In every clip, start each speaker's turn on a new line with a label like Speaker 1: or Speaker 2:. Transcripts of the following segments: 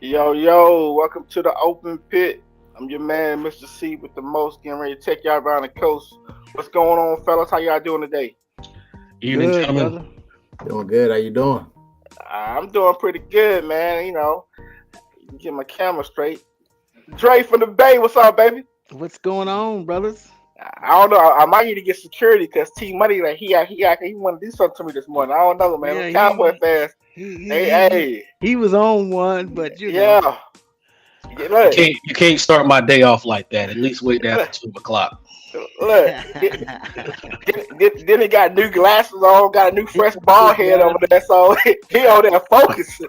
Speaker 1: Yo, welcome to the open pit. I'm your man, Mr. C with the most, getting ready to take y'all around the coast. What's going on, fellas? How y'all doing today?
Speaker 2: Evening,
Speaker 3: Good,
Speaker 2: gentlemen.
Speaker 3: brother.
Speaker 4: Doing good. How you doing?
Speaker 1: I'm doing pretty good, man. Get my camera straight. Dre from the Bay, what's up, baby?
Speaker 3: What's going on, brothers?
Speaker 1: I don't know. I might need to get security because T Money, like he want to do something to me this morning. I don't know, man. I'm
Speaker 3: Yeah,
Speaker 1: Cowboy fans.
Speaker 3: he he
Speaker 1: Hey,
Speaker 3: he he,
Speaker 1: hey,
Speaker 3: he was on one, but
Speaker 1: yeah.
Speaker 2: You
Speaker 1: Look,
Speaker 2: can't start my day off like that. At least wait after 12 o'clock.
Speaker 1: look. Then he got new glasses on, got a new fresh bald head over there, so he over there focusing.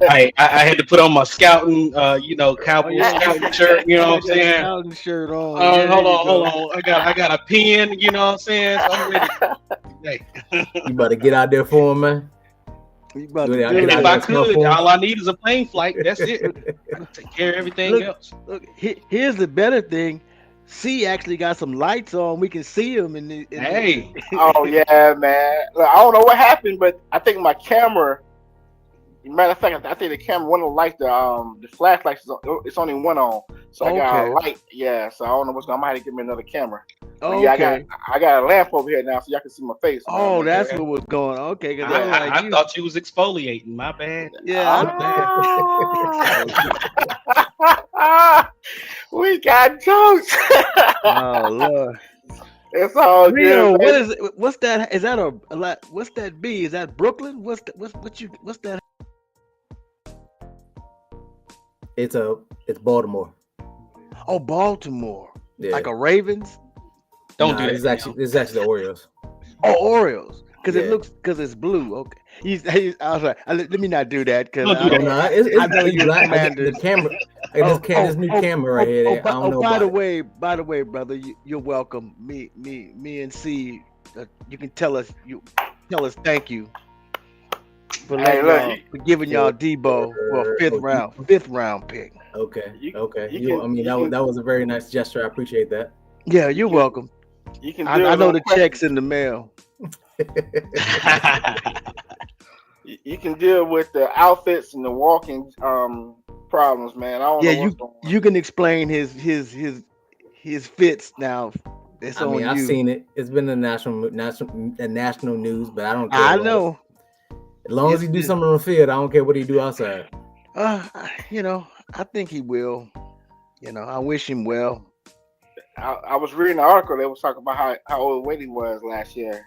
Speaker 2: I had to put on my scouting,
Speaker 3: Oh
Speaker 2: cowboy
Speaker 3: yeah,
Speaker 2: scouting shirt. You know what I'm
Speaker 3: that
Speaker 2: saying?
Speaker 3: scouting shirt on. Yeah, there
Speaker 2: Hold
Speaker 3: you
Speaker 2: on, hold
Speaker 3: go.
Speaker 2: on. I got a pen. You know what I'm saying? So I'm ready. Hey.
Speaker 4: You about to get out there for him, man?
Speaker 3: You about to
Speaker 4: Really, I
Speaker 3: do
Speaker 2: And
Speaker 4: get
Speaker 2: if
Speaker 4: out
Speaker 3: it.
Speaker 2: I
Speaker 4: there smell
Speaker 2: could,
Speaker 4: for him.
Speaker 2: all I need is a plane flight. That's it. I'll take care of everything
Speaker 3: Look,
Speaker 2: else.
Speaker 3: look. Here's the better thing. C actually got some lights on. We can see him
Speaker 2: Hey,
Speaker 1: Oh yeah, man. Look, I don't know what happened, but I think my camera. Matter of fact, I think the camera, one of the lights, the flashlight, it's only one on, so I got a
Speaker 3: Okay.
Speaker 1: light. Yeah, so I don't know what's going. I might have to get me another camera. But yeah,
Speaker 3: Okay.
Speaker 1: I got a lamp over here now, so y'all can see my face. You know what I
Speaker 3: Oh,
Speaker 1: mean?
Speaker 3: that's
Speaker 2: okay.
Speaker 3: what was going on. Okay, because
Speaker 2: I,
Speaker 3: I'm
Speaker 1: Yeah.
Speaker 3: like
Speaker 2: I, I
Speaker 3: you.
Speaker 2: thought you was exfoliating. My bad.
Speaker 3: Yeah,
Speaker 2: My bad.
Speaker 1: Ah, we got jokes.
Speaker 3: oh Lord.
Speaker 1: It's all good,
Speaker 3: Rio, what
Speaker 1: baby.
Speaker 3: is it? What's that? Is that a lot? What's that B? Is that Brooklyn? What's that?
Speaker 4: It's Baltimore.
Speaker 3: Oh, Baltimore.
Speaker 4: Yeah.
Speaker 3: Like a Ravens?
Speaker 2: Don't do
Speaker 4: Nah,
Speaker 2: that now.
Speaker 4: this is actually the Orioles.
Speaker 3: Oh, Orioles.
Speaker 4: Yeah.
Speaker 3: Because it's blue. Okay. I was like, let me not do that because
Speaker 2: Don't do
Speaker 4: Oh
Speaker 2: that.
Speaker 4: no,
Speaker 3: I
Speaker 4: it's
Speaker 3: know
Speaker 4: really
Speaker 3: you
Speaker 4: black. The
Speaker 3: commanders.
Speaker 4: camera, like this new camera right here. I don't know
Speaker 3: By
Speaker 4: about
Speaker 3: the
Speaker 4: it.
Speaker 3: way, brother, you're welcome. Me and C, you can tell us thank you for
Speaker 1: Hey,
Speaker 3: letting
Speaker 1: look,
Speaker 3: y'all for giving y'all Debo for a
Speaker 4: Oh,
Speaker 3: fifth round pick.
Speaker 4: okay,
Speaker 1: you,
Speaker 4: okay.
Speaker 1: you can
Speaker 4: I mean,
Speaker 1: you can
Speaker 4: that was a very nice gesture. I appreciate that.
Speaker 3: Yeah,
Speaker 1: you
Speaker 3: you're
Speaker 1: can
Speaker 3: welcome.
Speaker 1: you can deal
Speaker 3: I
Speaker 1: with
Speaker 3: know
Speaker 1: them
Speaker 3: the checks
Speaker 1: questions.
Speaker 3: in the mail.
Speaker 1: You can deal with the outfits and the walking problems, man. I don't
Speaker 3: Yeah,
Speaker 1: know what's going on.
Speaker 3: you can explain his fits now. It's
Speaker 4: I mean,
Speaker 3: on
Speaker 4: I've
Speaker 3: you.
Speaker 4: seen it. It's been in national news, but I don't care
Speaker 3: I
Speaker 4: about it.
Speaker 3: know.
Speaker 4: As long as he do something on the field, I don't care what he do outside.
Speaker 3: Uh, you know, I think he will. I wish him well.
Speaker 1: I was reading an article that was talking about how overweight he was last year,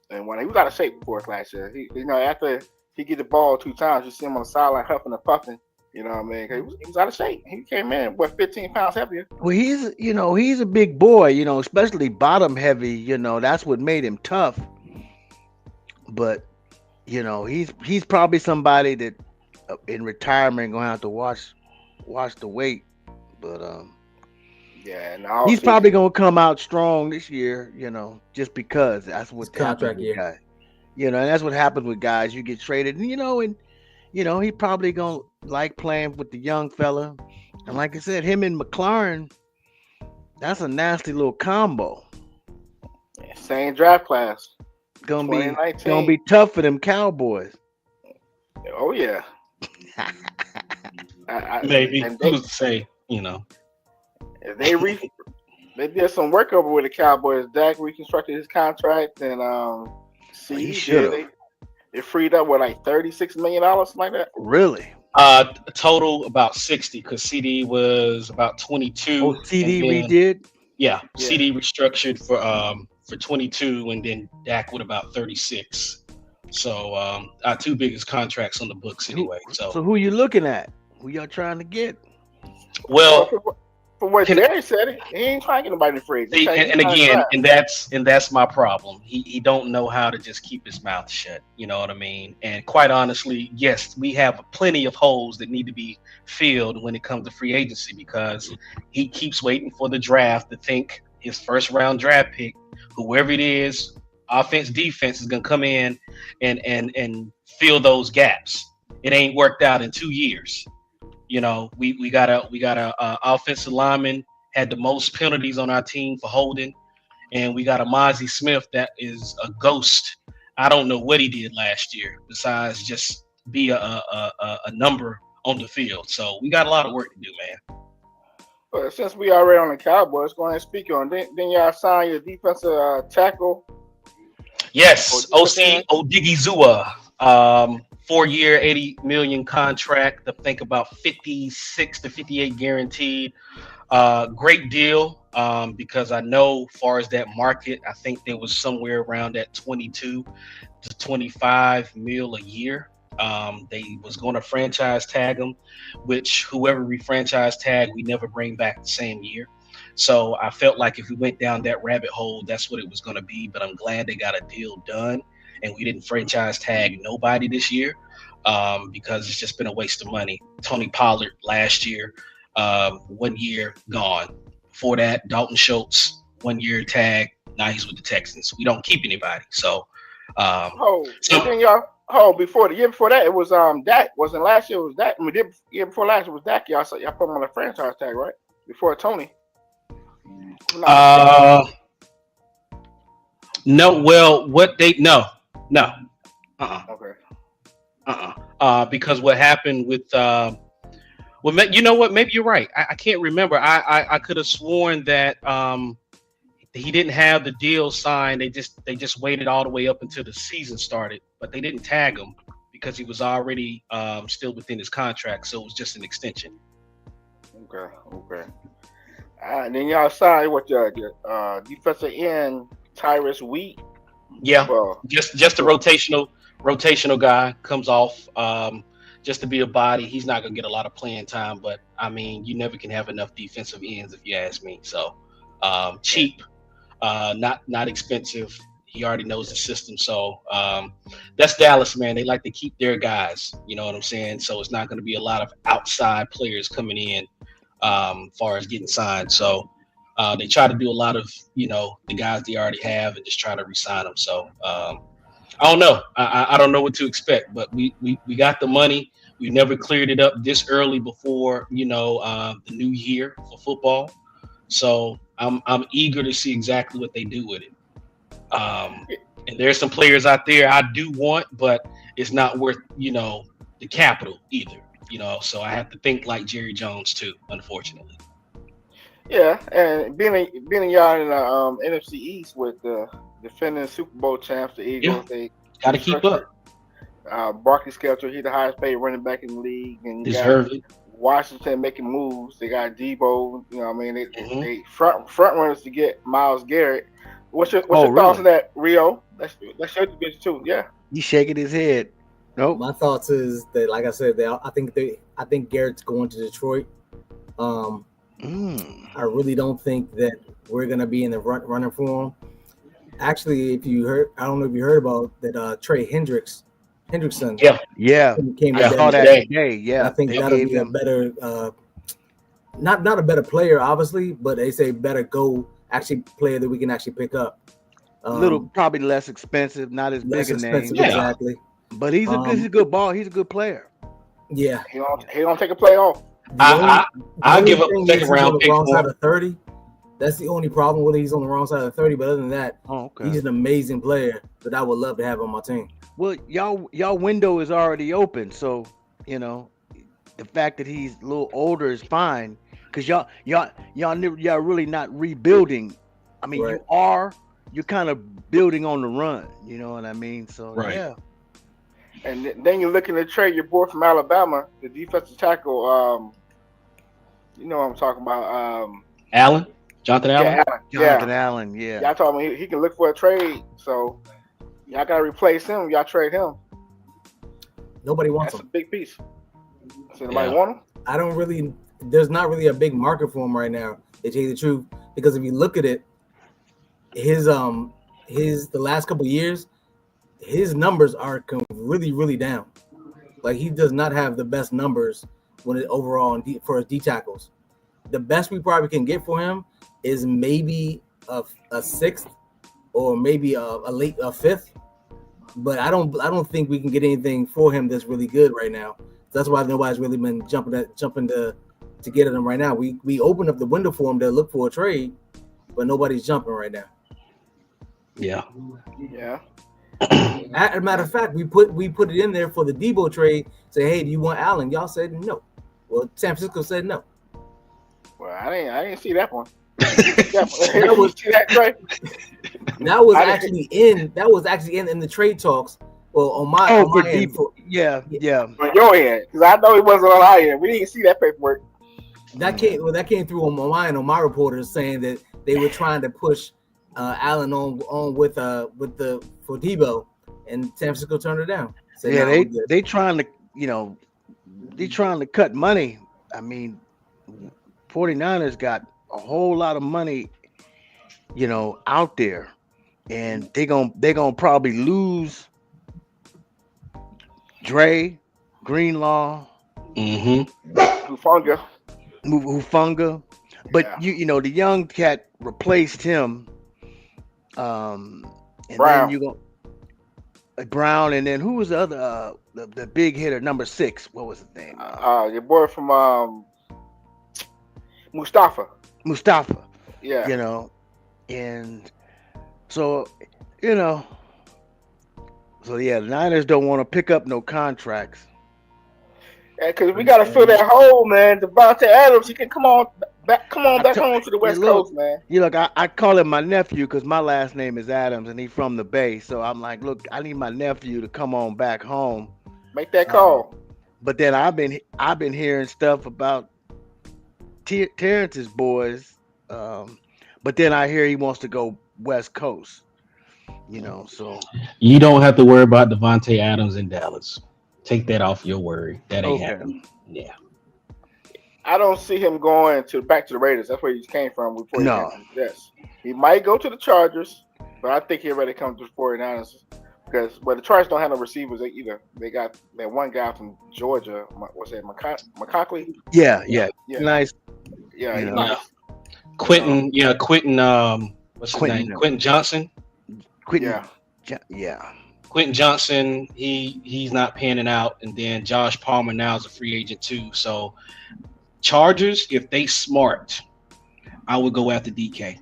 Speaker 1: and when he was out of shape before last year, after he get the ball 2 times, you see him on the sideline huffing and puffing. You know what I mean? 'Cause he was out of shape. He came in 15 pounds heavier.
Speaker 3: Well, he's a big boy. Especially bottom heavy. That's what made him tough. But he's probably somebody that in retirement gonna have to watch the weight. But
Speaker 1: Yeah, and all
Speaker 3: he's probably
Speaker 1: season.
Speaker 3: gonna come out strong this year. Just because that's
Speaker 4: It's
Speaker 3: what happens
Speaker 4: contract
Speaker 3: with
Speaker 4: year.
Speaker 3: guys. And that's what happens with guys. You get traded, and he probably gonna like playing with the young fella. And like I said, him and McLaren, that's a nasty little combo.
Speaker 1: Same draft class,
Speaker 3: Gonna be gonna
Speaker 1: 2019.
Speaker 3: be tough for them Cowboys.
Speaker 1: Oh yeah,
Speaker 2: Maybe.
Speaker 1: and
Speaker 2: Who's to say? You know.
Speaker 1: they re they did some work over with the Cowboys. Dak reconstructed his contract, and
Speaker 3: He
Speaker 1: CD
Speaker 3: should
Speaker 1: did.
Speaker 3: have.
Speaker 1: They freed up with like $36 million, something like that.
Speaker 3: Really?
Speaker 2: Total about 60 because CD was about
Speaker 3: Oh,
Speaker 2: 22, and
Speaker 3: CD
Speaker 2: then
Speaker 3: redid?
Speaker 2: yeah,
Speaker 1: Yeah.
Speaker 2: CD restructured for 22, and then Dak with about 36. So our two biggest contracts on the books
Speaker 3: Who
Speaker 2: anyway. So
Speaker 3: so who you looking at? Who y'all trying to get?
Speaker 1: Well,
Speaker 2: well,
Speaker 1: from what
Speaker 2: can
Speaker 1: Jerry said, he ain't trying to get nobody free.
Speaker 2: see, and
Speaker 1: He's trying to
Speaker 2: again,
Speaker 1: draft.
Speaker 2: and that's my problem. He don't know how to just keep his mouth shut. You know what I mean? And quite honestly, yes, we have plenty of holes that need to be filled when it comes to free agency because he keeps waiting for the draft to think his first round draft pick, whoever it is, offense, defense, is gonna come in and fill those gaps. It ain't worked out in 2 years. We got a offensive lineman had the most penalties on our team for holding, and we got a Mozzie Smith that is a ghost. I don't know what he did last year besides just be a number on the field. So we got a lot of work to do, man.
Speaker 1: Well, since we already on the Cowboys, go ahead and speak on. Then y'all sign your defensive tackle.
Speaker 2: Yes, OC Odigizua, 4-year, $80 million contract. I think about 56 to 58 guaranteed. Great deal, because I know, far as that market, I think there was somewhere around that 22 to 25 mil a year. They was going to franchise tag him, which whoever we franchise tag, we never bring back the same year. So I felt like if we went down that rabbit hole, that's what it was going to be. But I'm glad they got a deal done and we didn't franchise tag nobody this year, because it's just been a waste of money. Tony Pollard last year, 1 year gone. Before that, Dalton Schultz, 1 year tag. Now he's with the Texans. We don't keep anybody. So,
Speaker 1: then y'all, before the year before that, it was Dak. Wasn't last year? It was Dak. I mean, the year before last, it was Dak. Y'all put him on a franchise tag, right? Before Tony.
Speaker 2: No. Well, what they no.
Speaker 1: Okay.
Speaker 2: Because what happened with you know what? Maybe you're right. I can't remember. I could have sworn that he didn't have the deal signed. They just waited all the way up until the season started, but they didn't tag him because he was already still within his contract. So it was just an extension.
Speaker 1: Okay. Then y'all signed what your defensive end Tyrus Wheat.
Speaker 2: Yeah, just a rotational guy, comes off just to be a body. He's not gonna get a lot of playing time, but I mean, you never can have enough defensive ends if you ask me. So cheap, not expensive. He already knows the system. So that's Dallas, man. They like to keep their guys. You know what I'm saying? So it's not going to be a lot of outside players coming in, far as getting signed. So they try to do a lot of, the guys they already have and just try to re-sign them. So I don't know. I don't know what to expect, but we got the money. We never cleared it up this early before, the new year for football. So I'm eager to see exactly what they do with it. And there's some players out there I do want, but it's not worth, the capital either, so I have to think like Jerry Jones too, unfortunately.
Speaker 1: Yeah. And being y'all in the NFC East with the defending Super Bowl champs, the Eagles, they
Speaker 2: got to keep up.
Speaker 1: Barkley schedule, he's the highest paid running back in the league, and you
Speaker 2: deserve it.
Speaker 1: Washington making moves. They got Debo. They front runners to get Myles Garrett. What's your thoughts on that, Rio? That's your division too. Yeah.
Speaker 3: He's shaking his head. Nope.
Speaker 4: My thoughts is that, like I said, I think Garrett's going to Detroit. I really don't think that we're gonna be in the running for him. Actually, I don't know if you heard about that. Trey Hendrickson.
Speaker 3: Yeah.
Speaker 4: Came
Speaker 3: I saw that today. Yeah.
Speaker 4: I think that'll be a better, not a better player, obviously, but they say better player that we can actually pick up.
Speaker 3: A little probably less expensive, not as big a name.
Speaker 4: Exactly.
Speaker 3: But he's a good ball. He's a good player.
Speaker 4: Yeah.
Speaker 1: He don't take a play off.
Speaker 2: I'll give up a second round pick
Speaker 4: for him. 30. That's the only problem with it. He's on the wrong side of 30. But other than that, he's an amazing player that I would love to have on my team.
Speaker 3: Well, y'all window is already open, so the fact that he's a little older is fine, because y'all really not rebuilding. I mean, right. You're kind of building on the run. You know what I mean? So right. Yeah.
Speaker 1: And then you're looking to trade your boy from Alabama, the defensive tackle. You know what I'm talking about?
Speaker 2: Allen, Jonathan Allen.
Speaker 3: Jonathan Allen. Yeah.
Speaker 1: Y'all told me he can look for a trade, so y'all gotta replace him. Y'all trade him.
Speaker 4: Nobody wants him.
Speaker 1: That's a big piece. So nobody want him?
Speaker 4: There's not really a big market for him right now, to tell you the truth. Because if you look at it, the last couple of years, his numbers are really, really down. Like, he does not have the best numbers overall for his D tackles. The best we probably can get for him is maybe a sixth or maybe a fifth. But I don't think we can get anything for him that's really good right now. That's why nobody's really been jumping to get at him right now. We opened up the window for him to look for a trade, but nobody's jumping right now.
Speaker 2: Yeah.
Speaker 1: Yeah.
Speaker 4: As a matter of fact, we put it in there for the Debo trade. Say, hey, do you want Allen? Y'all said no. Well, San Francisco said no.
Speaker 1: Well, I didn't see that one.
Speaker 4: That was
Speaker 1: see that trade?
Speaker 4: That was actually in the trade talks. Well, on my end,
Speaker 3: yeah.
Speaker 1: On your end, because I know it wasn't on our end. We didn't see that paperwork.
Speaker 4: That came through on my end, on my reporters saying that they were trying to push Allen on with for Debo, and San Francisco turned it down.
Speaker 3: Said, they trying to cut money. I mean, 49ers got a whole lot of money, out there, and they're gonna probably lose Dre, Greenlaw, Hufanga, but the young cat replaced him. And
Speaker 1: Brown.
Speaker 3: Then you go Brown, and then who was the other the big hitter, number 6? What was his name?
Speaker 1: Your boy from Mustafa.
Speaker 3: Yeah. And so the Niners don't want to pick up no contracts.
Speaker 1: Yeah, because we got to fill that hole, man. Devontae Adams, he can come on back home to the West Coast, man.
Speaker 3: Look, I call him my nephew because my last name is Adams and he's from the Bay. So I'm like, look, I need my nephew to come on back home.
Speaker 1: Make that call.
Speaker 3: But then I've been hearing stuff about Terrence's boys. But then I hear he wants to go West Coast. So
Speaker 2: you don't have to worry about Devontae Adams in Dallas. Take that off your worry. That ain't happening. Yeah.
Speaker 1: I don't see him going back to the Raiders. That's where he came from before he came to the Jets. He might go to the Chargers, but I think he'd rather come to the 49ers because the Chargers don't have no receivers either. They got that one guy from Georgia. What's that? McConkley?
Speaker 3: Yeah. Nice.
Speaker 1: Yeah, nice.
Speaker 2: Quentin. What's his name? Quentin Johnson. Quentin Johnson, he's not panning out, and then Josh Palmer now is a free agent too. So Chargers, if they smart, I would go after DK.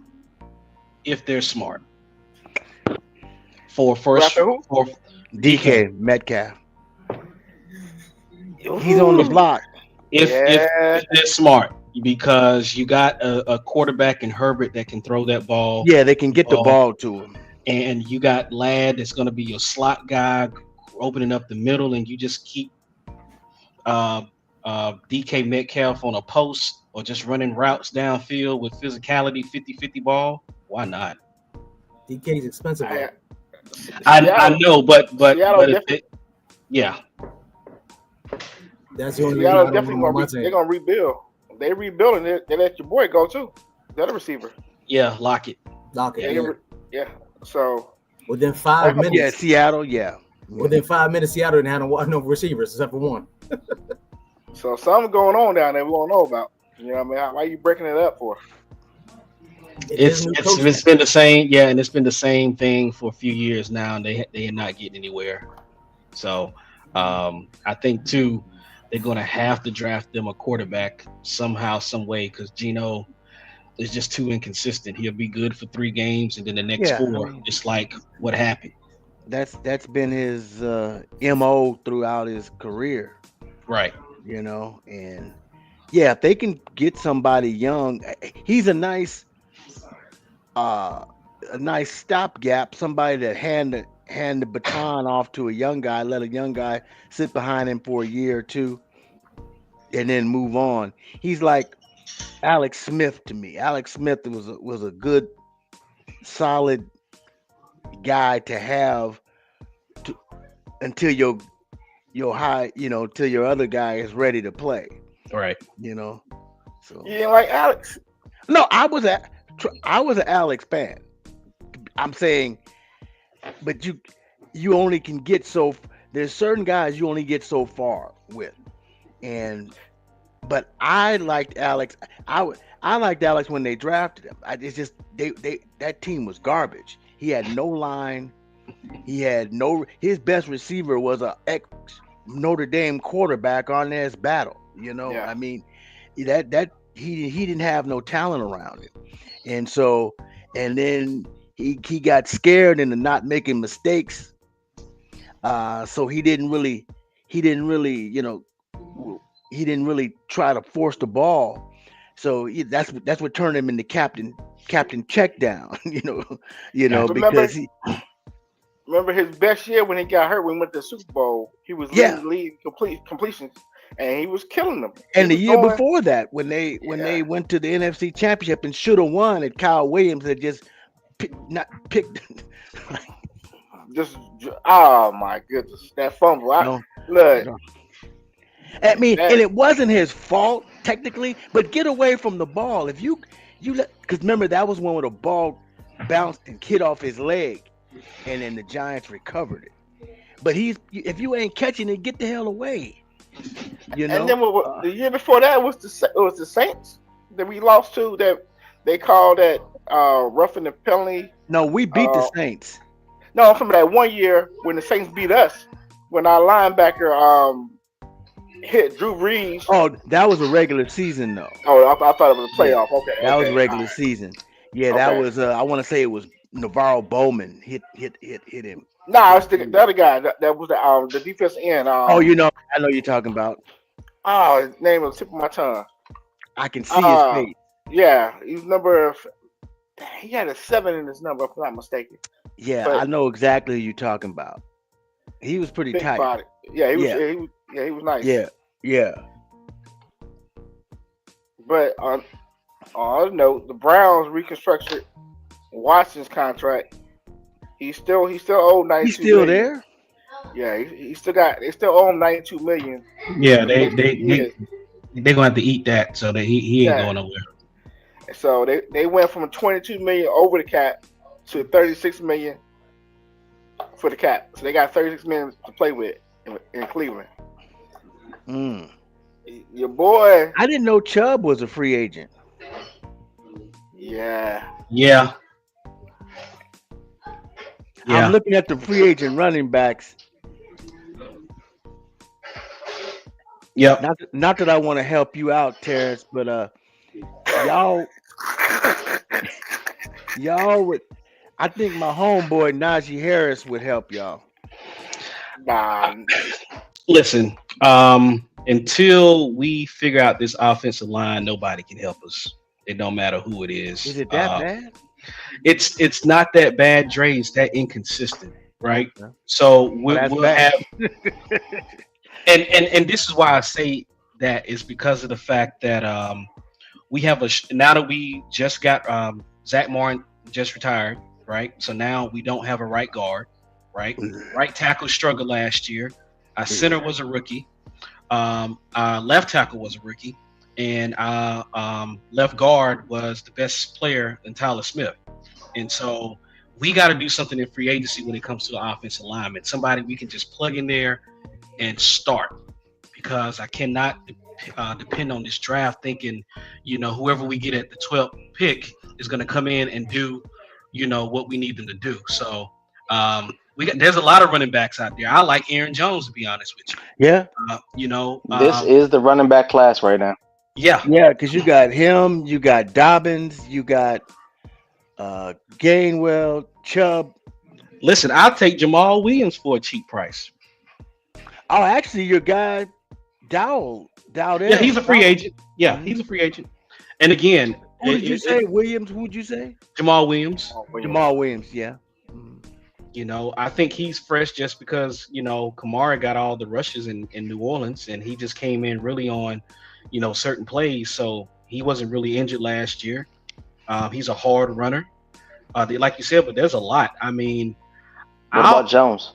Speaker 2: If they're smart. For
Speaker 3: DK Metcalf. He's on the block.
Speaker 2: If they're smart, because you got a quarterback in Herbert that can throw that ball.
Speaker 3: Yeah, they can get the ball to him.
Speaker 2: And you got Ladd that's going to be your slot guy, opening up the middle, and you just keep DK Metcalf on a post or just running routes downfield with physicality, 50-50 ball. Why not?
Speaker 4: DK's expensive.
Speaker 2: I know, but yeah.
Speaker 4: That's the only
Speaker 1: Seattle definitely they're gonna rebuild. They rebuilding it. They let your boy go too. The other receiver.
Speaker 2: Yeah, Lockett.
Speaker 1: Yeah. So
Speaker 4: within 5 minutes.
Speaker 3: Yeah, Seattle. Yeah.
Speaker 4: Within 5 minutes, Seattle didn't have no receivers except for one.
Speaker 1: So something going on down there we don't know about. You know what I mean? Why are you breaking it up for?
Speaker 2: It's been the same, and it's been the same thing for a few years now, and they are not getting anywhere. So I think too, they're gonna have to draft them a quarterback somehow, some way, because Geno is just too inconsistent. He'll be good for 3 games, and then the next 4, just like what happened.
Speaker 3: That's been his MO throughout his career,
Speaker 2: right?
Speaker 3: And if they can get somebody young, he's a nice stopgap, somebody that hand the baton off to a young guy, let a young guy sit behind him for a year or 2, and then move on. He's like Alex Smith to me. Alex Smith was a good, solid guy to have until your high, till your other guy is ready to play.
Speaker 2: Right.
Speaker 1: So you didn't like Alex?
Speaker 3: No, I was an Alex fan. I'm saying, but you only can get so. There's certain guys you only get so far with, but I liked Alex. I liked Alex when they drafted him. It's just that team was garbage. He had no line. His best receiver was a ex Notre Dame quarterback on his battle. I mean, that he didn't have no talent around him, and then he got scared into not making mistakes So he didn't really, he didn't really try to force the ball. So that's what turned him into captain check down.
Speaker 2: Gotcha.
Speaker 1: Remember,
Speaker 3: Because
Speaker 1: remember his best year when he got hurt when he went to the Super Bowl. He was
Speaker 3: yeah.
Speaker 1: leading completions, and he was killing them.
Speaker 3: And
Speaker 1: He
Speaker 3: the
Speaker 1: was
Speaker 3: year
Speaker 1: going,
Speaker 3: before that, when they went to the NFC Championship and should have won, and Kyle Williams had just not picked.
Speaker 1: just oh my goodness, that fumble!
Speaker 3: No,
Speaker 1: Look,
Speaker 3: no. I mean,
Speaker 1: that,
Speaker 3: and it wasn't his fault technically, but get away from the ball. If you let, because remember that was one where the ball bounced and hit off his leg, and then the Giants recovered it. But if you ain't catching it, get the hell away.
Speaker 1: and then the year before that was the Saints that we lost to, that they called that roughing the penalty.
Speaker 3: No, we beat the Saints.
Speaker 1: No, I'm talking about that 1 year when the Saints beat us, when our linebacker hit Drew Brees.
Speaker 3: Oh, that was a regular season though.
Speaker 1: Oh, I thought it was a playoff. Okay,
Speaker 3: That was
Speaker 1: okay,
Speaker 3: regular
Speaker 1: all right.
Speaker 3: season. Yeah, that
Speaker 1: Okay.
Speaker 3: was. I want to say it was Navarro Bowman hit him.
Speaker 1: No, it's the other guy. That was the defense end.
Speaker 3: Oh, I know you're talking about.
Speaker 1: Oh, his name was tip of my tongue.
Speaker 3: I can see his
Speaker 1: Uh,
Speaker 3: face.
Speaker 1: Yeah, he's number. He had a 7 in his number, if I'm not mistaken.
Speaker 3: Yeah,
Speaker 1: but-
Speaker 3: I know exactly who you're talking about. He was pretty
Speaker 1: Big
Speaker 3: tight.
Speaker 1: body. Yeah, he was.
Speaker 3: Yeah.
Speaker 1: He was nice.
Speaker 3: Yeah.
Speaker 1: But on other note, the Browns reconstructed Watson's contract. He still owed 92
Speaker 3: He's still
Speaker 1: million.
Speaker 3: there.
Speaker 1: Yeah, they still owe him 92 million.
Speaker 2: Yeah, they're
Speaker 1: Yeah.
Speaker 2: gonna have to eat that, so that he ain't
Speaker 1: Yeah.
Speaker 2: going nowhere.
Speaker 1: So they went from 22 million over the cap to 36 million for the cap. So they got 36 million to play with in Cleveland.
Speaker 3: Mm.
Speaker 1: Your boy,
Speaker 3: I didn't know Chubb was a free agent.
Speaker 1: yeah.
Speaker 2: Yeah. Yeah.
Speaker 3: I'm looking at the free agent running backs.
Speaker 2: Yep.
Speaker 3: Not that I want to help you out, Terrence, but y'all would. I think my homeboy Najee Harris would help y'all.
Speaker 1: Nah,
Speaker 2: Listen, until we figure out this offensive line, nobody can help us. It don't matter who it is.
Speaker 3: Is it that bad?
Speaker 2: It's not that bad, Dre. It's that inconsistent, right?
Speaker 3: Okay.
Speaker 2: So we'll
Speaker 3: bad.
Speaker 2: have, and this is why I say that is because of the fact that we have now that we just got Zach Martin just retired, right? So now we don't have a right guard, right? Right tackle struggled last year. Our center was a rookie. Our left tackle was a rookie. And our left guard was the best player in Tyler Smith. And so we got to do something in free agency when it comes to the offensive lineman. Somebody we can just plug in there and start, because I cannot depend on this draft thinking, whoever we get at the 12th pick is going to come in and do, what we need them to do. So there's a lot of running backs out there. I like Aaron Jones, to be honest with you.
Speaker 3: Yeah.
Speaker 5: This is the running back class right now.
Speaker 2: Yeah.
Speaker 3: Yeah, because you got him, you got Dobbins, you got Gainwell, Chubb.
Speaker 2: Listen, I'll take Jamal Williams for a cheap price.
Speaker 3: Oh, actually, your guy Dowdell.
Speaker 2: Yeah, he's a free agent. Yeah, he's a free agent. And again,
Speaker 3: Who did you say? Williams? Who would you say?
Speaker 2: Jamal Williams.
Speaker 3: Jamal Williams. Yeah.
Speaker 2: I think he's fresh just because Kamara got all the rushes in New Orleans, and he just came in really on certain plays. So he wasn't really injured last year. He's a hard runner, like you said. But there's a lot. I mean,
Speaker 5: What about Jones?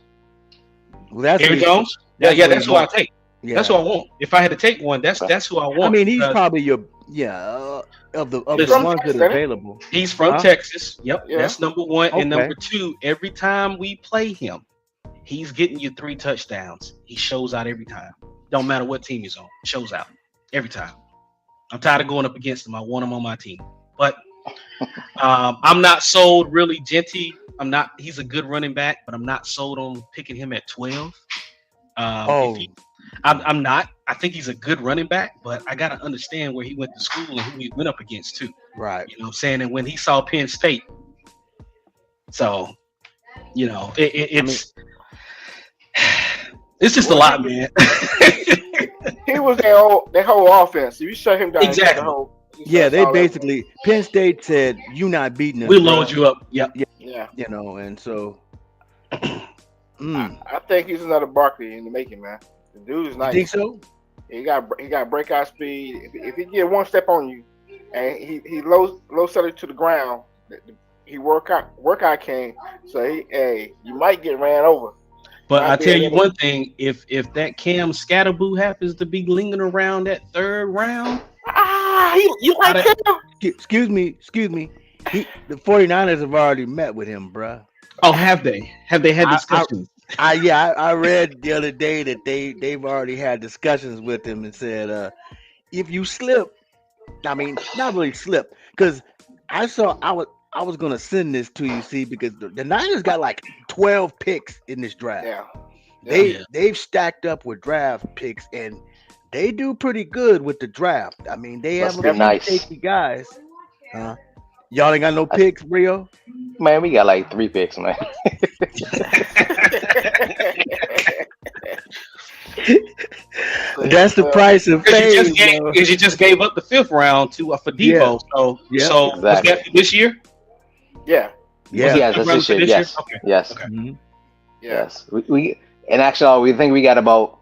Speaker 3: Well, that's
Speaker 2: Aaron Jones. That's who I take.
Speaker 3: Yeah.
Speaker 2: That's who I want. If I had to take one, that's who I want.
Speaker 3: I mean, he's
Speaker 2: because
Speaker 3: probably your of the
Speaker 2: Listen,
Speaker 3: ones that are available.
Speaker 2: he's from
Speaker 3: Huh?
Speaker 2: Texas. Yep,
Speaker 1: Yeah.
Speaker 2: that's number one. And
Speaker 3: Okay.
Speaker 2: number two, every time we play him, he's getting you 3 touchdowns. He shows out every time. Don't matter what team he's on. Shows out every time. I'm tired of going up against him. I want him on my team. But I'm not sold really. Genty, he's a good running back, but I'm not sold on picking him at 12. I'm not. I think he's a good running back, but I got to understand where he went to school and who he went up against too.
Speaker 3: Right.
Speaker 2: You know what I'm saying? And when he saw Penn State. So, it's It's just a lot, man.
Speaker 1: He was their whole offense. If you shut him down,
Speaker 2: Exactly.
Speaker 3: Yeah, they basically Penn State said you not beating us.
Speaker 2: We load you up. Yep.
Speaker 1: Yeah.
Speaker 3: You know, and so
Speaker 1: I think he's another Barkley in the making, man. The dude is nice.
Speaker 3: You think so?
Speaker 1: He got breakout speed. If he get one step on you, and he low settle to the ground, he workout came. So you might get ran over.
Speaker 2: But I tell you one thing: if that Cam Scatterboo happens to be lingering around that third round,
Speaker 1: you like him?
Speaker 3: Excuse me. The 49ers have already met with him, bruh.
Speaker 2: Oh, have they? Have they had discussions?
Speaker 3: I read the other day that they've already had discussions with him and said, if you slip, I mean, not really slip, because I was gonna send this to you, see, because the Niners got like 12 picks in this draft.
Speaker 1: Yeah.
Speaker 3: They've stacked up with draft picks and they do pretty good with the draft. I mean, they have a few safety guys. Y'all ain't got no picks, Rio?
Speaker 5: Man, we got like 3 picks, man.
Speaker 3: That's the price of fame.
Speaker 2: Because you just gave up the 5th round for Debo.
Speaker 3: Yeah.
Speaker 2: So
Speaker 5: exactly.
Speaker 2: was that this year?
Speaker 1: Yeah.
Speaker 5: Yes, that's this year. Yes.
Speaker 2: Okay.
Speaker 5: Yes.
Speaker 2: Okay.
Speaker 3: Mm-hmm.
Speaker 5: Yes. We and actually we think we got about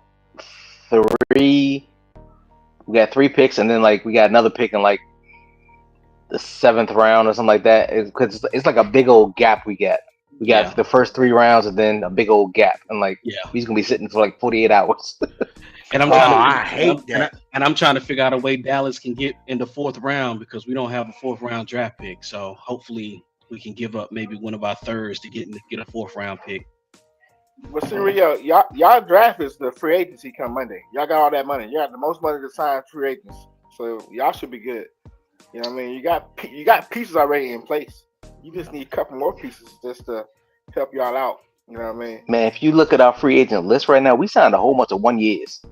Speaker 5: 3. We got 3 picks, and then like we got another pick in like the 7th round or something like that. Because it's like a big old gap we got. We got the first 3 rounds and then a big old gap, and like he's gonna be sitting for like 48 hours.
Speaker 2: And I'm
Speaker 3: I hate that.
Speaker 2: And I'm trying to figure out a way Dallas can get in the 4th round because we don't have a 4th round draft pick. So hopefully we can give up maybe one of our thirds to get a 4th round pick.
Speaker 1: But see, Rio, y'all draft is the free agency come Monday. Y'all got all that money. You got the most money to sign free agents, so y'all should be good. You know what I mean? You got pieces already in place. You just need a couple more pieces just to help y'all out. You know what I mean?
Speaker 5: Man, if you look at our free agent list right now, we signed a whole bunch of 1 years.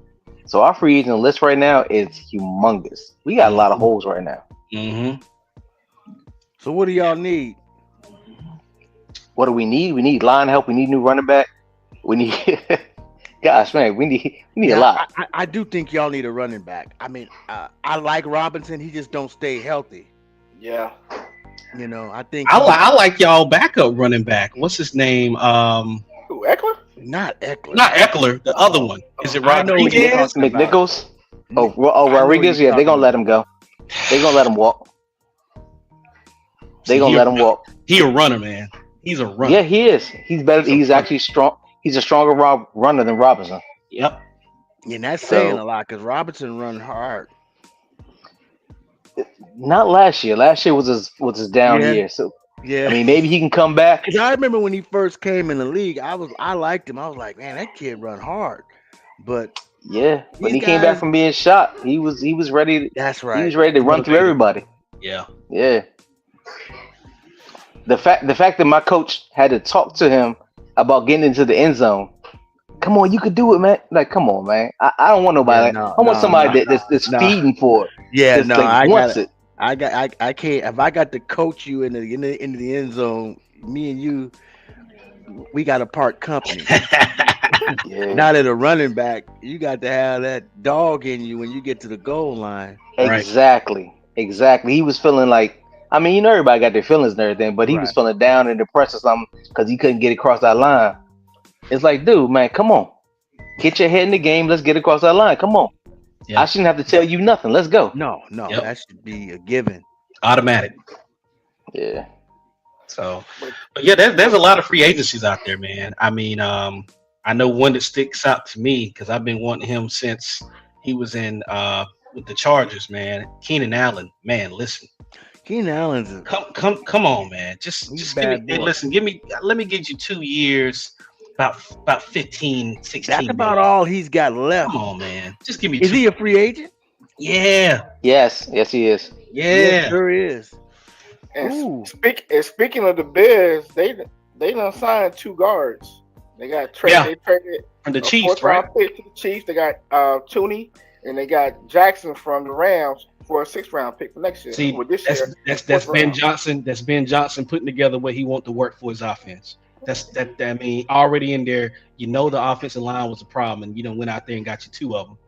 Speaker 5: So our free agent list right now is humongous. We got a lot of holes right now.
Speaker 2: Mm-hmm.
Speaker 3: So what do y'all need?
Speaker 5: What do we need? We need line help. We need new running back. We need, gosh, man, we need a lot.
Speaker 3: I do think y'all need a running back. I mean, I like Robinson. He just don't stay healthy.
Speaker 1: Yeah.
Speaker 3: You know, I think
Speaker 2: I like y'all backup running back. What's his name?
Speaker 1: Who, Eckler?
Speaker 3: Not Eckler.
Speaker 2: Not Eckler. The other one. Is it Rodriguez?
Speaker 5: McNichols? Rodriguez? Yeah, they're gonna let him go. They're gonna let him walk. They're gonna let him walk.
Speaker 2: He a runner, man. He's a runner.
Speaker 5: Yeah, he is. He's better. He's actually strong. He's a stronger runner than Robinson.
Speaker 2: Yep.
Speaker 3: And that's saying a lot because Robinson run hard.
Speaker 5: Not last year. Last year was his down year. So
Speaker 3: yeah,
Speaker 5: I mean, maybe he can come back.
Speaker 3: Because I remember when he first came in the league, I liked him. I was like, man, that kid run hard. But
Speaker 5: yeah, when he came back from being shot, he was ready.
Speaker 3: That's right.
Speaker 5: He was ready to run through everybody.
Speaker 2: Yeah.
Speaker 5: Yeah. The fact that my coach had to talk to him about getting into the end zone. Come on, you could do it, man. Like, come on, man. I don't want nobody. I want somebody that's feeding for it.
Speaker 3: Yeah,
Speaker 5: that's
Speaker 3: I can't. If I got to coach you into the end zone, me and you, we got to part company.
Speaker 5: Yeah.
Speaker 3: Not at a running back. You got to have that dog in you when you get to the goal line.
Speaker 5: Exactly. He was feeling like. I mean, you know, everybody got their feelings and everything, but he was feeling down and depressed or something because he couldn't get across that line. It's like, dude, man, come on. Get your head in the game. Let's get across that line. Come on. Yeah. I shouldn't have to tell you nothing. Let's go.
Speaker 3: No, that should be a given.
Speaker 2: Automatic.
Speaker 5: Yeah.
Speaker 2: So, but yeah, there's a lot of free agencies out there, man. I mean, I know one that sticks out to me because I've been wanting him since he was in with the Chargers, man. Keenan Allen, man, listen.
Speaker 3: Keenan Allen's
Speaker 2: come on, man. Just give me, listen, let me get you 2 years, about 15, 16.
Speaker 3: That's about all he's got left.
Speaker 2: Come on, man. Just give me
Speaker 3: Is he a free agent?
Speaker 2: Yeah.
Speaker 5: Yes, he is.
Speaker 2: Yeah.
Speaker 3: Yes, sure is.
Speaker 1: And speaking of the Bears, they done signed 2 guards. They got traded. They traded
Speaker 2: from the Chiefs, right?
Speaker 1: Pick to the Chiefs. They got Tooney and they got Jackson from the Rams for a 6th round pick for next year.
Speaker 2: See, that's Ben Johnson. That's Ben Johnson putting together what he wants to work for his offense. I mean, already in there, you know the offensive line was a problem, and you went out there and got you two of them.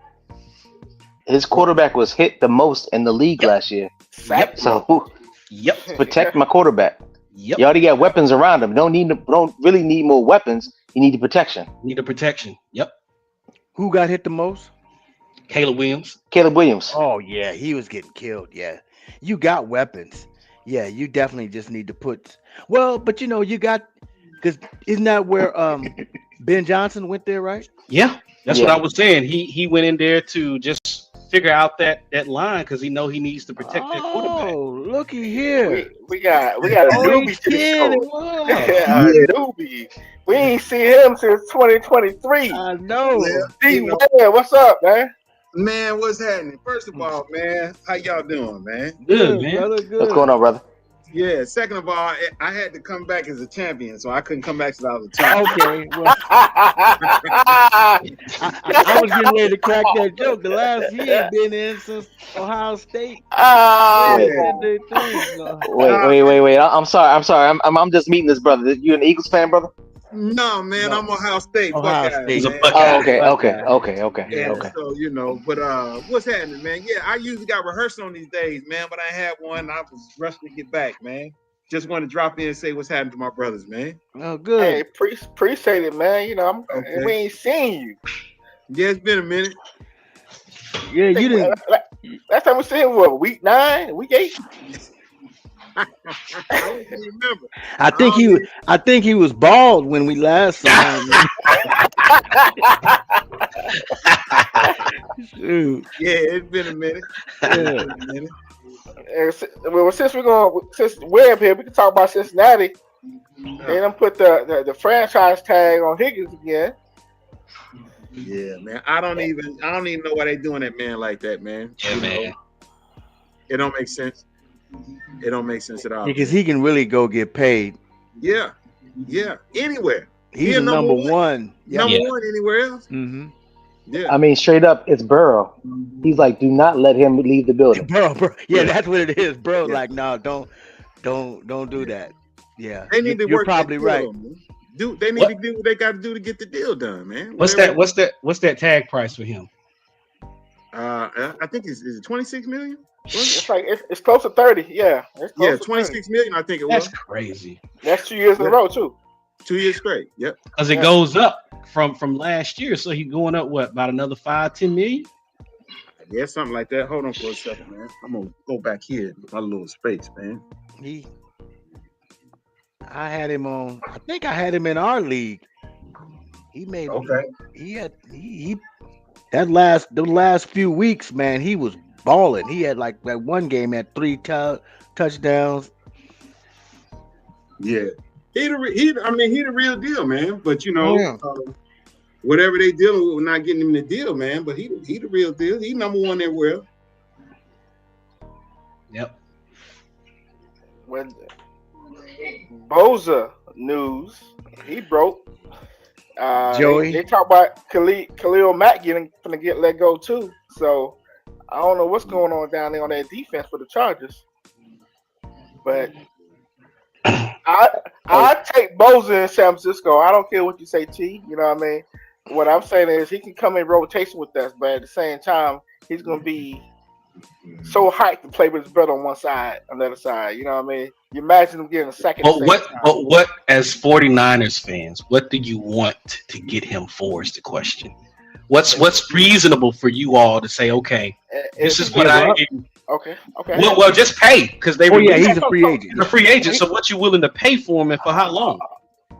Speaker 5: His quarterback was hit the most in the league last year.
Speaker 2: Yep.
Speaker 5: So
Speaker 2: Yep.
Speaker 5: protect my quarterback.
Speaker 2: Yep.
Speaker 5: You already got weapons around him. Don't really need more weapons. You need the protection.
Speaker 2: Need a protection. Yep.
Speaker 3: Who got hit the most?
Speaker 2: Caleb Williams.
Speaker 5: Caleb Williams.
Speaker 3: Oh yeah, he was getting killed. Yeah, you got weapons. Yeah, you definitely just need to put. Well, but you got because isn't that where Ben Johnson went there, right?
Speaker 2: Yeah, that's
Speaker 5: Yeah.
Speaker 2: what I was saying. He went in there to just figure out that line because he needs to protect that quarterback.
Speaker 3: Oh, looky here.
Speaker 1: We got a
Speaker 3: Oh,
Speaker 1: newbie
Speaker 3: he's
Speaker 1: to the
Speaker 3: kidding.
Speaker 1: show.
Speaker 3: Wow.
Speaker 1: Yeah, a newbie. We ain't seen him since 2023.
Speaker 3: I know.
Speaker 1: D-Ware, what's up, man?
Speaker 6: Man, what's happening? First of all, man, how y'all doing, man?
Speaker 2: Good, man.
Speaker 3: brother. Good.
Speaker 5: What's going on, brother?
Speaker 6: Yeah. Second of all, I had to come back as a champion, so I couldn't come back till I was a champion.
Speaker 3: Okay. Well, I was getting ready to crack that joke. The last he had been in since Ohio State.
Speaker 1: Ah,
Speaker 5: Wait. I'm sorry. I'm just meeting this brother. You an Eagles fan, brother?
Speaker 6: No, man, I'm Ohio State.
Speaker 3: Ohio
Speaker 6: Buckeyes,
Speaker 3: State.
Speaker 2: He's a
Speaker 6: man.
Speaker 2: Buckeye.
Speaker 5: Oh, okay.
Speaker 6: Yeah, so but what's happening, man? Yeah, I usually got rehearsal on these days, man, but I had one. I was rushing to get back, man. Just want to drop in and say what's happening to my brothers, man.
Speaker 3: Oh, good.
Speaker 1: hey, appreciate it, man.
Speaker 6: Okay.
Speaker 1: We ain't seen you.
Speaker 6: Yeah, it's been a minute.
Speaker 3: Yeah, you didn't.
Speaker 1: Last time we seen him, what, week 9, week 8?
Speaker 6: I don't even remember.
Speaker 3: I think he was bald when we last saw him. Shoot.
Speaker 6: Yeah, it's been a minute.
Speaker 1: Well, since we're up here, we can talk about Cincinnati. They done put the franchise tag on Higgins again.
Speaker 6: Yeah, man. I don't even know why they doing that, man, like that, man.
Speaker 2: Yeah, man.
Speaker 6: It don't make sense. It don't make sense at all.
Speaker 3: Because he can really go get paid.
Speaker 6: Yeah. Anywhere.
Speaker 3: He's
Speaker 6: a
Speaker 3: a number one.
Speaker 6: Number one anywhere else.
Speaker 3: Mm-hmm.
Speaker 6: Yeah.
Speaker 5: I mean, straight up, it's Burrow. He's like, do not let him leave the building.
Speaker 3: Bro. Yeah, that's what it is, bro. Like, no, don't do that. Yeah,
Speaker 6: They need to
Speaker 3: you're
Speaker 6: work.
Speaker 3: probably
Speaker 6: that deal,
Speaker 3: right.
Speaker 6: man. They need to do what they got to do to get the deal done, man.
Speaker 2: What's that tag price for him?
Speaker 6: I think is it 26 million?
Speaker 1: It's close to 30. Yeah, it's close
Speaker 6: Yeah,
Speaker 1: to
Speaker 6: 26 million. I think it
Speaker 2: That's
Speaker 6: was
Speaker 2: crazy.
Speaker 1: 30. That's 2 years in a row too.
Speaker 6: 2 years straight. Yep.
Speaker 2: Because it goes up from last year, so he's going up about another 5-10 million.
Speaker 6: Yeah, something like that. Hold on for a second, man. I'm gonna go back here in my little space, man.
Speaker 3: I had him on. I think I had him in our league. He made.
Speaker 6: Okay.
Speaker 3: He the last few weeks, man, he was balling. He had like that one game had 3 touchdowns.
Speaker 6: Yeah. He the real deal, man. But whatever they dealing with, we're not getting him the deal, man. But he the real deal. He number one everywhere.
Speaker 2: Yep.
Speaker 1: When Boza news, he broke.
Speaker 3: Joey?
Speaker 1: They talk about Khalil Mack gonna get let go too. So I don't know what's going on down there on that defense for the Chargers. But I take Boza in San Francisco. I don't care what you say, T. You know what I mean? What I'm saying is he can come in rotation with us, but at the same time, he's gonna be so hyped to play with his brother on one side, on the other side. You know what I mean? You imagine him getting a second.
Speaker 2: But what as 49ers fans, what do you want to get him for is the question. What's reasonable for you all to say, okay, this is what I do.
Speaker 1: Okay.
Speaker 2: Well, just pay because they.
Speaker 3: Oh yeah, he's a free agent.
Speaker 2: He's a free agent. So what you willing to pay for him and for how long?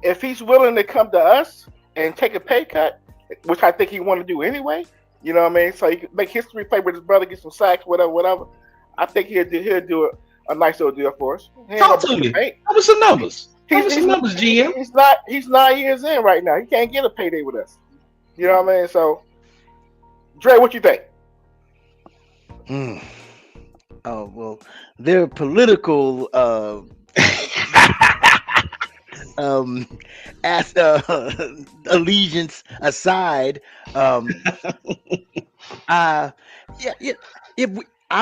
Speaker 1: If he's willing to come to us and take a pay cut, which I think he want to do anyway, you know what I mean? So he can make history, play with his brother, get some sacks, whatever. I think he'll do a nice little deal for us.
Speaker 2: Talk to me. How was some numbers? GM?
Speaker 1: He's 9 years in right now. He can't get a payday with us. You know what I mean? So, Dre, what you think?
Speaker 3: Oh well, their political allegiance aside, I'm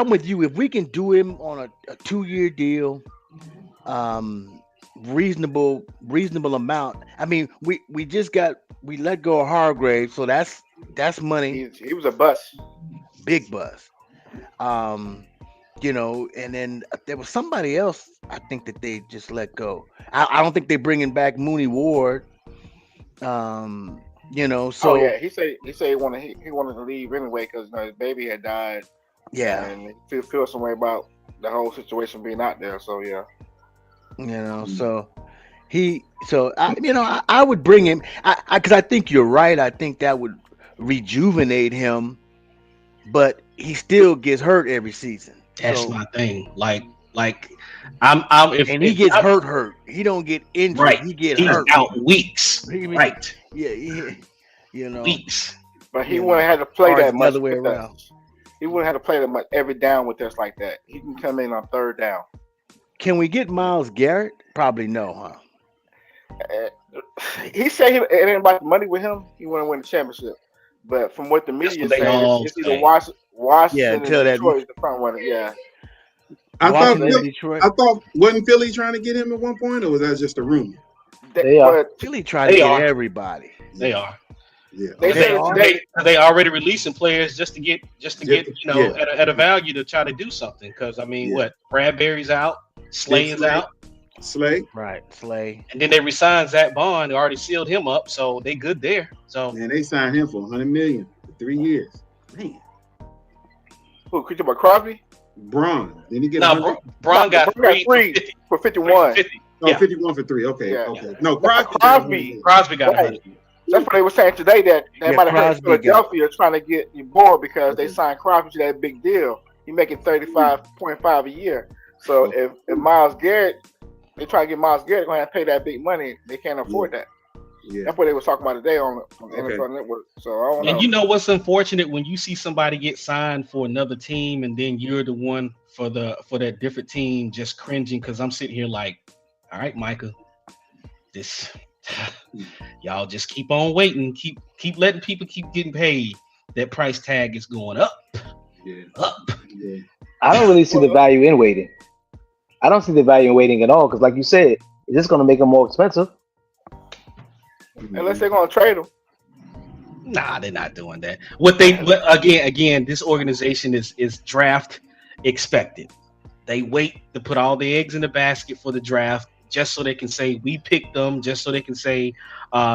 Speaker 3: with you. If we can do him on a 2-year deal, reasonable amount. I mean, we let go of Hargrave, so that's money,
Speaker 1: He was a bust.
Speaker 3: big buzz. You know, and then there was somebody else I think that they just let go. I don't think they're bringing back Mooney Ward. You know, so
Speaker 1: Oh yeah, he said he wanted to leave anyway because his baby had died,
Speaker 3: yeah,
Speaker 1: and he feel some way about the whole situation being out there. So yeah,
Speaker 3: you know, I would bring him, because I think you're right. I think that would rejuvenate him, but he still gets hurt every season.
Speaker 2: That's
Speaker 3: So-
Speaker 2: my thing. Like I'm if
Speaker 3: and he
Speaker 2: if
Speaker 3: gets
Speaker 2: I'm-
Speaker 3: hurt. He don't get injured.
Speaker 2: Right.
Speaker 3: He gets
Speaker 2: He's
Speaker 3: hurt.
Speaker 2: out weeks.
Speaker 3: He-
Speaker 2: Right.
Speaker 3: Yeah, you know.
Speaker 2: Weeks.
Speaker 1: but he
Speaker 3: Yeah.
Speaker 1: wouldn't have to play
Speaker 3: Or
Speaker 1: that
Speaker 3: it's the
Speaker 1: much.
Speaker 3: other way
Speaker 1: with
Speaker 3: around.
Speaker 1: us. He wouldn't have to play that much every down with us like that. He can come in on third down.
Speaker 3: Can we get Myles Garrett? Probably no, huh?
Speaker 1: He said it ain't about the money with him. He want to win the championship. But from what the media
Speaker 2: what they
Speaker 1: says,
Speaker 2: all
Speaker 1: it's either
Speaker 2: say.
Speaker 1: Washington
Speaker 3: Yeah,
Speaker 1: and
Speaker 3: until that-
Speaker 1: Detroit is the front runner. Yeah.
Speaker 6: I thought
Speaker 3: Washington,
Speaker 6: Philly,
Speaker 3: Detroit.
Speaker 6: I thought wasn't Philly trying to get him at one point, or was that just a rumor?
Speaker 5: They are.
Speaker 1: But
Speaker 3: Philly trying to
Speaker 2: They
Speaker 3: get
Speaker 2: are.
Speaker 3: everybody.
Speaker 2: They are.
Speaker 6: Yeah.
Speaker 1: They
Speaker 6: okay.
Speaker 1: said
Speaker 3: are.
Speaker 1: today.
Speaker 2: They already releasing players just to get
Speaker 6: Yeah.
Speaker 2: at a value to try to do something. Because I mean,
Speaker 6: Yeah.
Speaker 2: what Bradbury's out, Slay is
Speaker 6: Slay.
Speaker 2: out,
Speaker 6: Slay,
Speaker 3: Right, Slay.
Speaker 2: and then they resigned Zach Bond. They already sealed him up, so they good there. So
Speaker 6: man, they signed him for $100 million for 3 years. Man,
Speaker 1: Who? Could you about Crosby?
Speaker 6: Braun. Didn't he get
Speaker 2: now
Speaker 6: 100?
Speaker 2: Braun got
Speaker 1: Braun got
Speaker 2: three,
Speaker 1: three.
Speaker 2: for 50,
Speaker 1: For 51.
Speaker 2: 50.
Speaker 6: Oh,
Speaker 2: Yeah.
Speaker 6: 51 for 3. Okay,
Speaker 1: Yeah.
Speaker 6: okay. No,
Speaker 1: Crosby.
Speaker 6: Crosby.
Speaker 2: Crosby got
Speaker 1: Right.
Speaker 2: 100.
Speaker 1: That's what they were saying today. That
Speaker 3: Yeah,
Speaker 1: might have hurt
Speaker 3: Crosby got-
Speaker 1: Philadelphia trying to get you bored because they
Speaker 6: Okay.
Speaker 1: signed Crosby to that big deal. He making 35.5 a year. So if Myles Garrett, they try to get Myles Garrett, they're gonna have to pay that big money. They can't afford that.
Speaker 6: Yeah.
Speaker 1: That's what they were talking about today on the
Speaker 6: Okay.
Speaker 1: NFL Network. So I don't know.
Speaker 2: And you know what's unfortunate when you see somebody get signed for another team and then you're the one for that different team just cringing because I'm sitting here like, all right, Micah, this y'all just keep on waiting, keep letting people keep getting paid. That price tag is going up.
Speaker 6: Yeah. Yeah.
Speaker 5: I don't really see the value in waiting. I don't see the value in waiting at all because, like you said, it's just going to make them more expensive.
Speaker 1: Unless they're gonna trade him.
Speaker 2: Nah, they're not doing that. Again, this organization is draft expected. They wait to put all the eggs in the basket for the draft just so they can say we picked them, just so they can say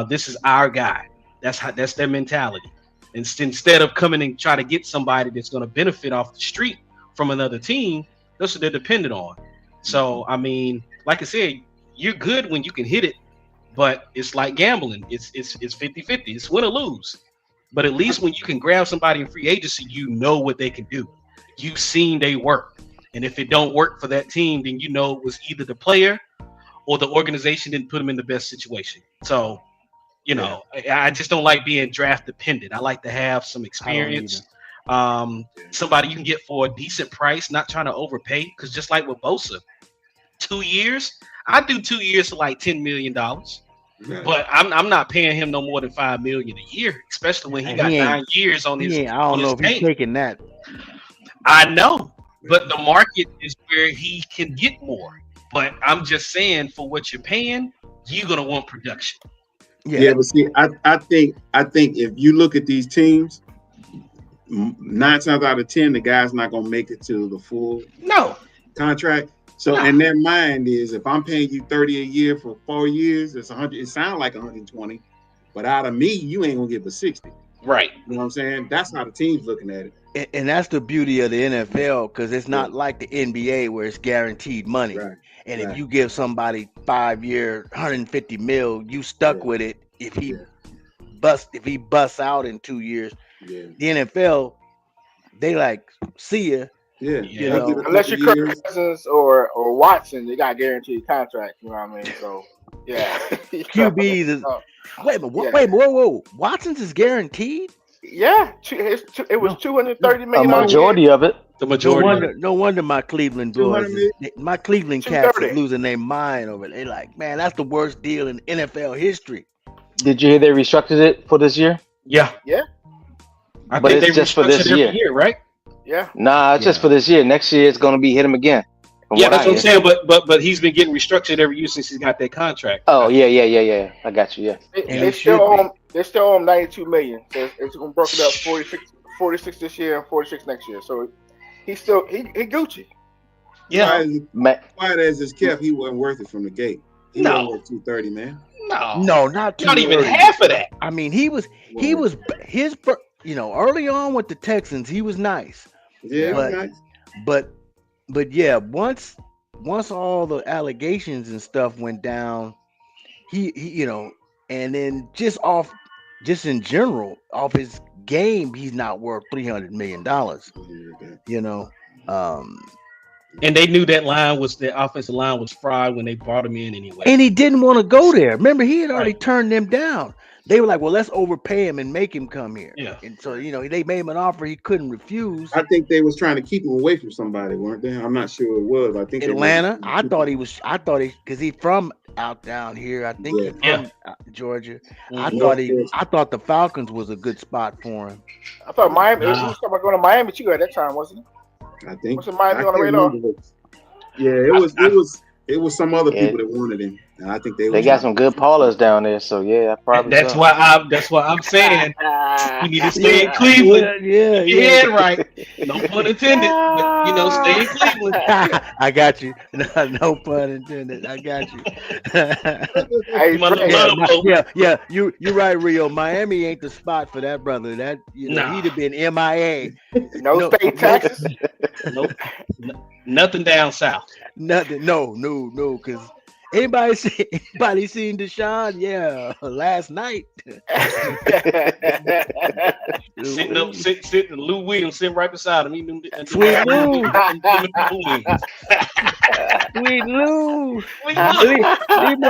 Speaker 2: this is our guy. That's their mentality. Instead of coming and try to get somebody that's going to benefit off the street from another team, that's what they're dependent on. So I mean, like I said, you're good when you can hit it. But it's like gambling. It's 50-50. It's win or lose. But at least when you can grab somebody in free agency, you know what they can do. You've seen they work. And if it don't work for that team, then you know it was either the player or the organization didn't put them in the best situation. So, you know, I just don't like being draft dependent. I like to have some experience. Somebody you can get for a decent price, not trying to overpay. Because just like with Bosa, 2 years, I do 2 years for like $10 million.
Speaker 6: Right.
Speaker 2: But I'm not paying him no more than $5 million a year, especially when he
Speaker 3: And
Speaker 2: got
Speaker 3: he ain't-
Speaker 2: 9 years on his.
Speaker 3: I don't
Speaker 2: on
Speaker 3: know
Speaker 2: his
Speaker 3: if he's
Speaker 2: pay.
Speaker 3: taking that.
Speaker 2: I know, but the market is where he can get more. But I'm just saying, for what you're paying, you're gonna want production.
Speaker 6: Yeah, but see, I think if you look at these teams, 9 times out of 10, the guy's not gonna make it to the full
Speaker 2: No,
Speaker 6: contract. So
Speaker 2: Nah.
Speaker 6: in their mind is if I'm paying you 30 a year for 4 years, it's 100. It sounds like 120, but out of me, you ain't gonna give a 60.
Speaker 2: right?
Speaker 6: You know what I'm saying? That's how the team's looking at it.
Speaker 3: And that's the beauty of the NFL because it's not like the NBA where it's guaranteed money.
Speaker 6: Right.
Speaker 3: And
Speaker 6: right.
Speaker 3: if you give somebody 5 year, 150 mil, you stuck
Speaker 6: Yeah.
Speaker 3: with it. If he
Speaker 6: Yeah.
Speaker 3: busts out in 2 years,
Speaker 6: Yeah.
Speaker 3: the NFL, they like see ya.
Speaker 6: Yeah.
Speaker 2: You
Speaker 6: They'll
Speaker 3: know,
Speaker 6: give a
Speaker 1: Unless you're
Speaker 6: couple
Speaker 1: Kirk
Speaker 6: years.
Speaker 1: Cousins or Watson, they got guaranteed contracts. You know what I mean? So yeah.
Speaker 3: QBs is wait a minute,
Speaker 1: Yeah.
Speaker 3: wait a minute, whoa. Watson's is guaranteed.
Speaker 1: Yeah, it was
Speaker 3: No.
Speaker 1: 230
Speaker 5: A
Speaker 1: million.
Speaker 5: majority of it.
Speaker 2: The
Speaker 3: No
Speaker 2: majority.
Speaker 3: wonder my Cleveland Brewers,
Speaker 6: 200
Speaker 3: my Cleveland Cats is
Speaker 1: 230.
Speaker 3: losing their mind over it. They like, man, that's the worst deal in NFL history.
Speaker 5: Did you hear they restructured it for this year?
Speaker 2: Yeah.
Speaker 1: Yeah.
Speaker 2: I
Speaker 5: But
Speaker 2: think
Speaker 5: it's
Speaker 2: they
Speaker 5: just for this
Speaker 2: restructured every
Speaker 5: year.
Speaker 2: year, right?
Speaker 1: Yeah,
Speaker 5: Nah, it's just
Speaker 3: Yeah.
Speaker 5: for this year. Next year, it's going to be hit him again. From
Speaker 2: Yeah,
Speaker 5: what
Speaker 2: that's
Speaker 5: I
Speaker 2: what I'm
Speaker 5: hear.
Speaker 2: saying. But he's been getting restructured every year since he's got that contract.
Speaker 5: Oh yeah. I got you. Yeah.
Speaker 3: And
Speaker 1: They
Speaker 3: he
Speaker 1: still
Speaker 3: should
Speaker 1: owe
Speaker 3: be.
Speaker 1: him. They still owe him 92 million. So it's gonna broken up 46 this year and 46 next year. So he's still he Gucci.
Speaker 2: Yeah.
Speaker 5: Man,
Speaker 6: Quiet as it's kept, he wasn't worth it from the gate. He
Speaker 2: No.
Speaker 6: wasn't worth 230, man.
Speaker 2: No,
Speaker 3: No, not
Speaker 2: not even
Speaker 3: 230.
Speaker 2: half of that.
Speaker 3: I mean, he was his early on with the Texans, he was nice.
Speaker 6: Yeah,
Speaker 3: But-
Speaker 6: nice.
Speaker 3: But yeah, once all the allegations and stuff went down, he and then just in general, off his game, he's not worth $300 million. You know,
Speaker 2: And they knew that the offensive line was fried when they brought him in anyway.
Speaker 3: and he didn't want to go there. Remember, he had already
Speaker 2: Right.
Speaker 3: turned them down. They were like, "Well, let's overpay him and make him come here."
Speaker 2: Yeah.
Speaker 3: And so they made him an offer he couldn't refuse.
Speaker 6: I think they was trying to keep him away from somebody, weren't they? I'm not sure it was. I think they
Speaker 3: Atlanta.
Speaker 6: were-
Speaker 3: I thought because he's from out down here. I think he's
Speaker 2: Yeah.
Speaker 3: from Georgia.
Speaker 2: Mhm.
Speaker 3: I thought the Falcons was a good spot for him.
Speaker 1: I thought Miami. He
Speaker 2: Nah.
Speaker 1: was talking about going to Miami too at that time, wasn't he?
Speaker 6: I think.
Speaker 1: What's the Miami
Speaker 6: I
Speaker 1: on the
Speaker 6: can't
Speaker 1: radar?
Speaker 6: remember. Yeah, it was some other
Speaker 5: Yeah.
Speaker 6: people that wanted him, and I think they
Speaker 5: got some good parlors down there, so yeah, probably.
Speaker 2: That's
Speaker 5: so.
Speaker 2: why I'm saying you need to stay in Cleveland.
Speaker 3: Yeah,
Speaker 2: Get your head right. No pun intended. But, stay in Cleveland.
Speaker 3: I got you. No pun intended. I got you.
Speaker 1: Hey,
Speaker 2: My little
Speaker 1: Fred,
Speaker 2: love boat.
Speaker 3: yeah. You're right, Rio. Miami ain't the spot for that brother. That
Speaker 2: Nah.
Speaker 3: he'd have been MIA.
Speaker 1: no state taxes.
Speaker 2: Nope. Nothing down south.
Speaker 3: Nothing. No. Because anybody seen Deshaun? Yeah, last night.
Speaker 2: Sitting Lou Williams sitting right beside him. Eating them,
Speaker 3: Sweet Lou.
Speaker 2: wings.
Speaker 3: Sweet Lou.
Speaker 2: Sweet
Speaker 3: leave,
Speaker 2: Lou.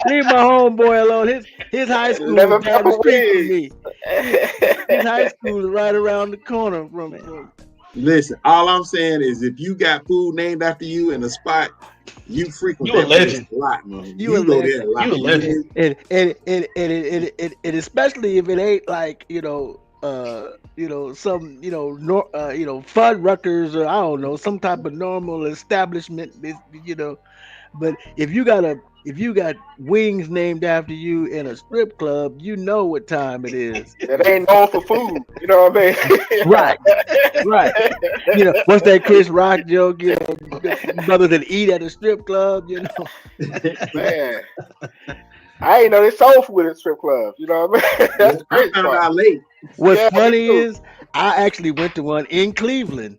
Speaker 3: leave my homeboy alone. His high school
Speaker 1: Lemon
Speaker 3: is down the
Speaker 1: pepper
Speaker 3: street from me. His high school is right around the corner from.
Speaker 6: Listen, all I'm saying is if you got food named after you in a spot, you frequent
Speaker 2: You a
Speaker 6: that place
Speaker 2: legend.
Speaker 6: a lot, man.
Speaker 3: You a
Speaker 6: go
Speaker 3: legend.
Speaker 6: there a lot.
Speaker 2: You a legend.
Speaker 3: And especially if it ain't like some Fuddruckers or I don't know some type of normal establishment, but if you got wings named after you in a strip club, you know what time it is.
Speaker 1: That ain't known for food. You know what I mean?
Speaker 3: Right. What's that Chris Rock joke? Brothers that eat at a strip club.
Speaker 1: Man, I ain't know they sold food at strip clubs. You know what I mean? That's the
Speaker 6: I
Speaker 1: crazy
Speaker 6: found
Speaker 1: part.
Speaker 6: out late.
Speaker 3: What's
Speaker 1: Yeah,
Speaker 3: funny
Speaker 1: me too.
Speaker 3: is I actually went to one in Cleveland.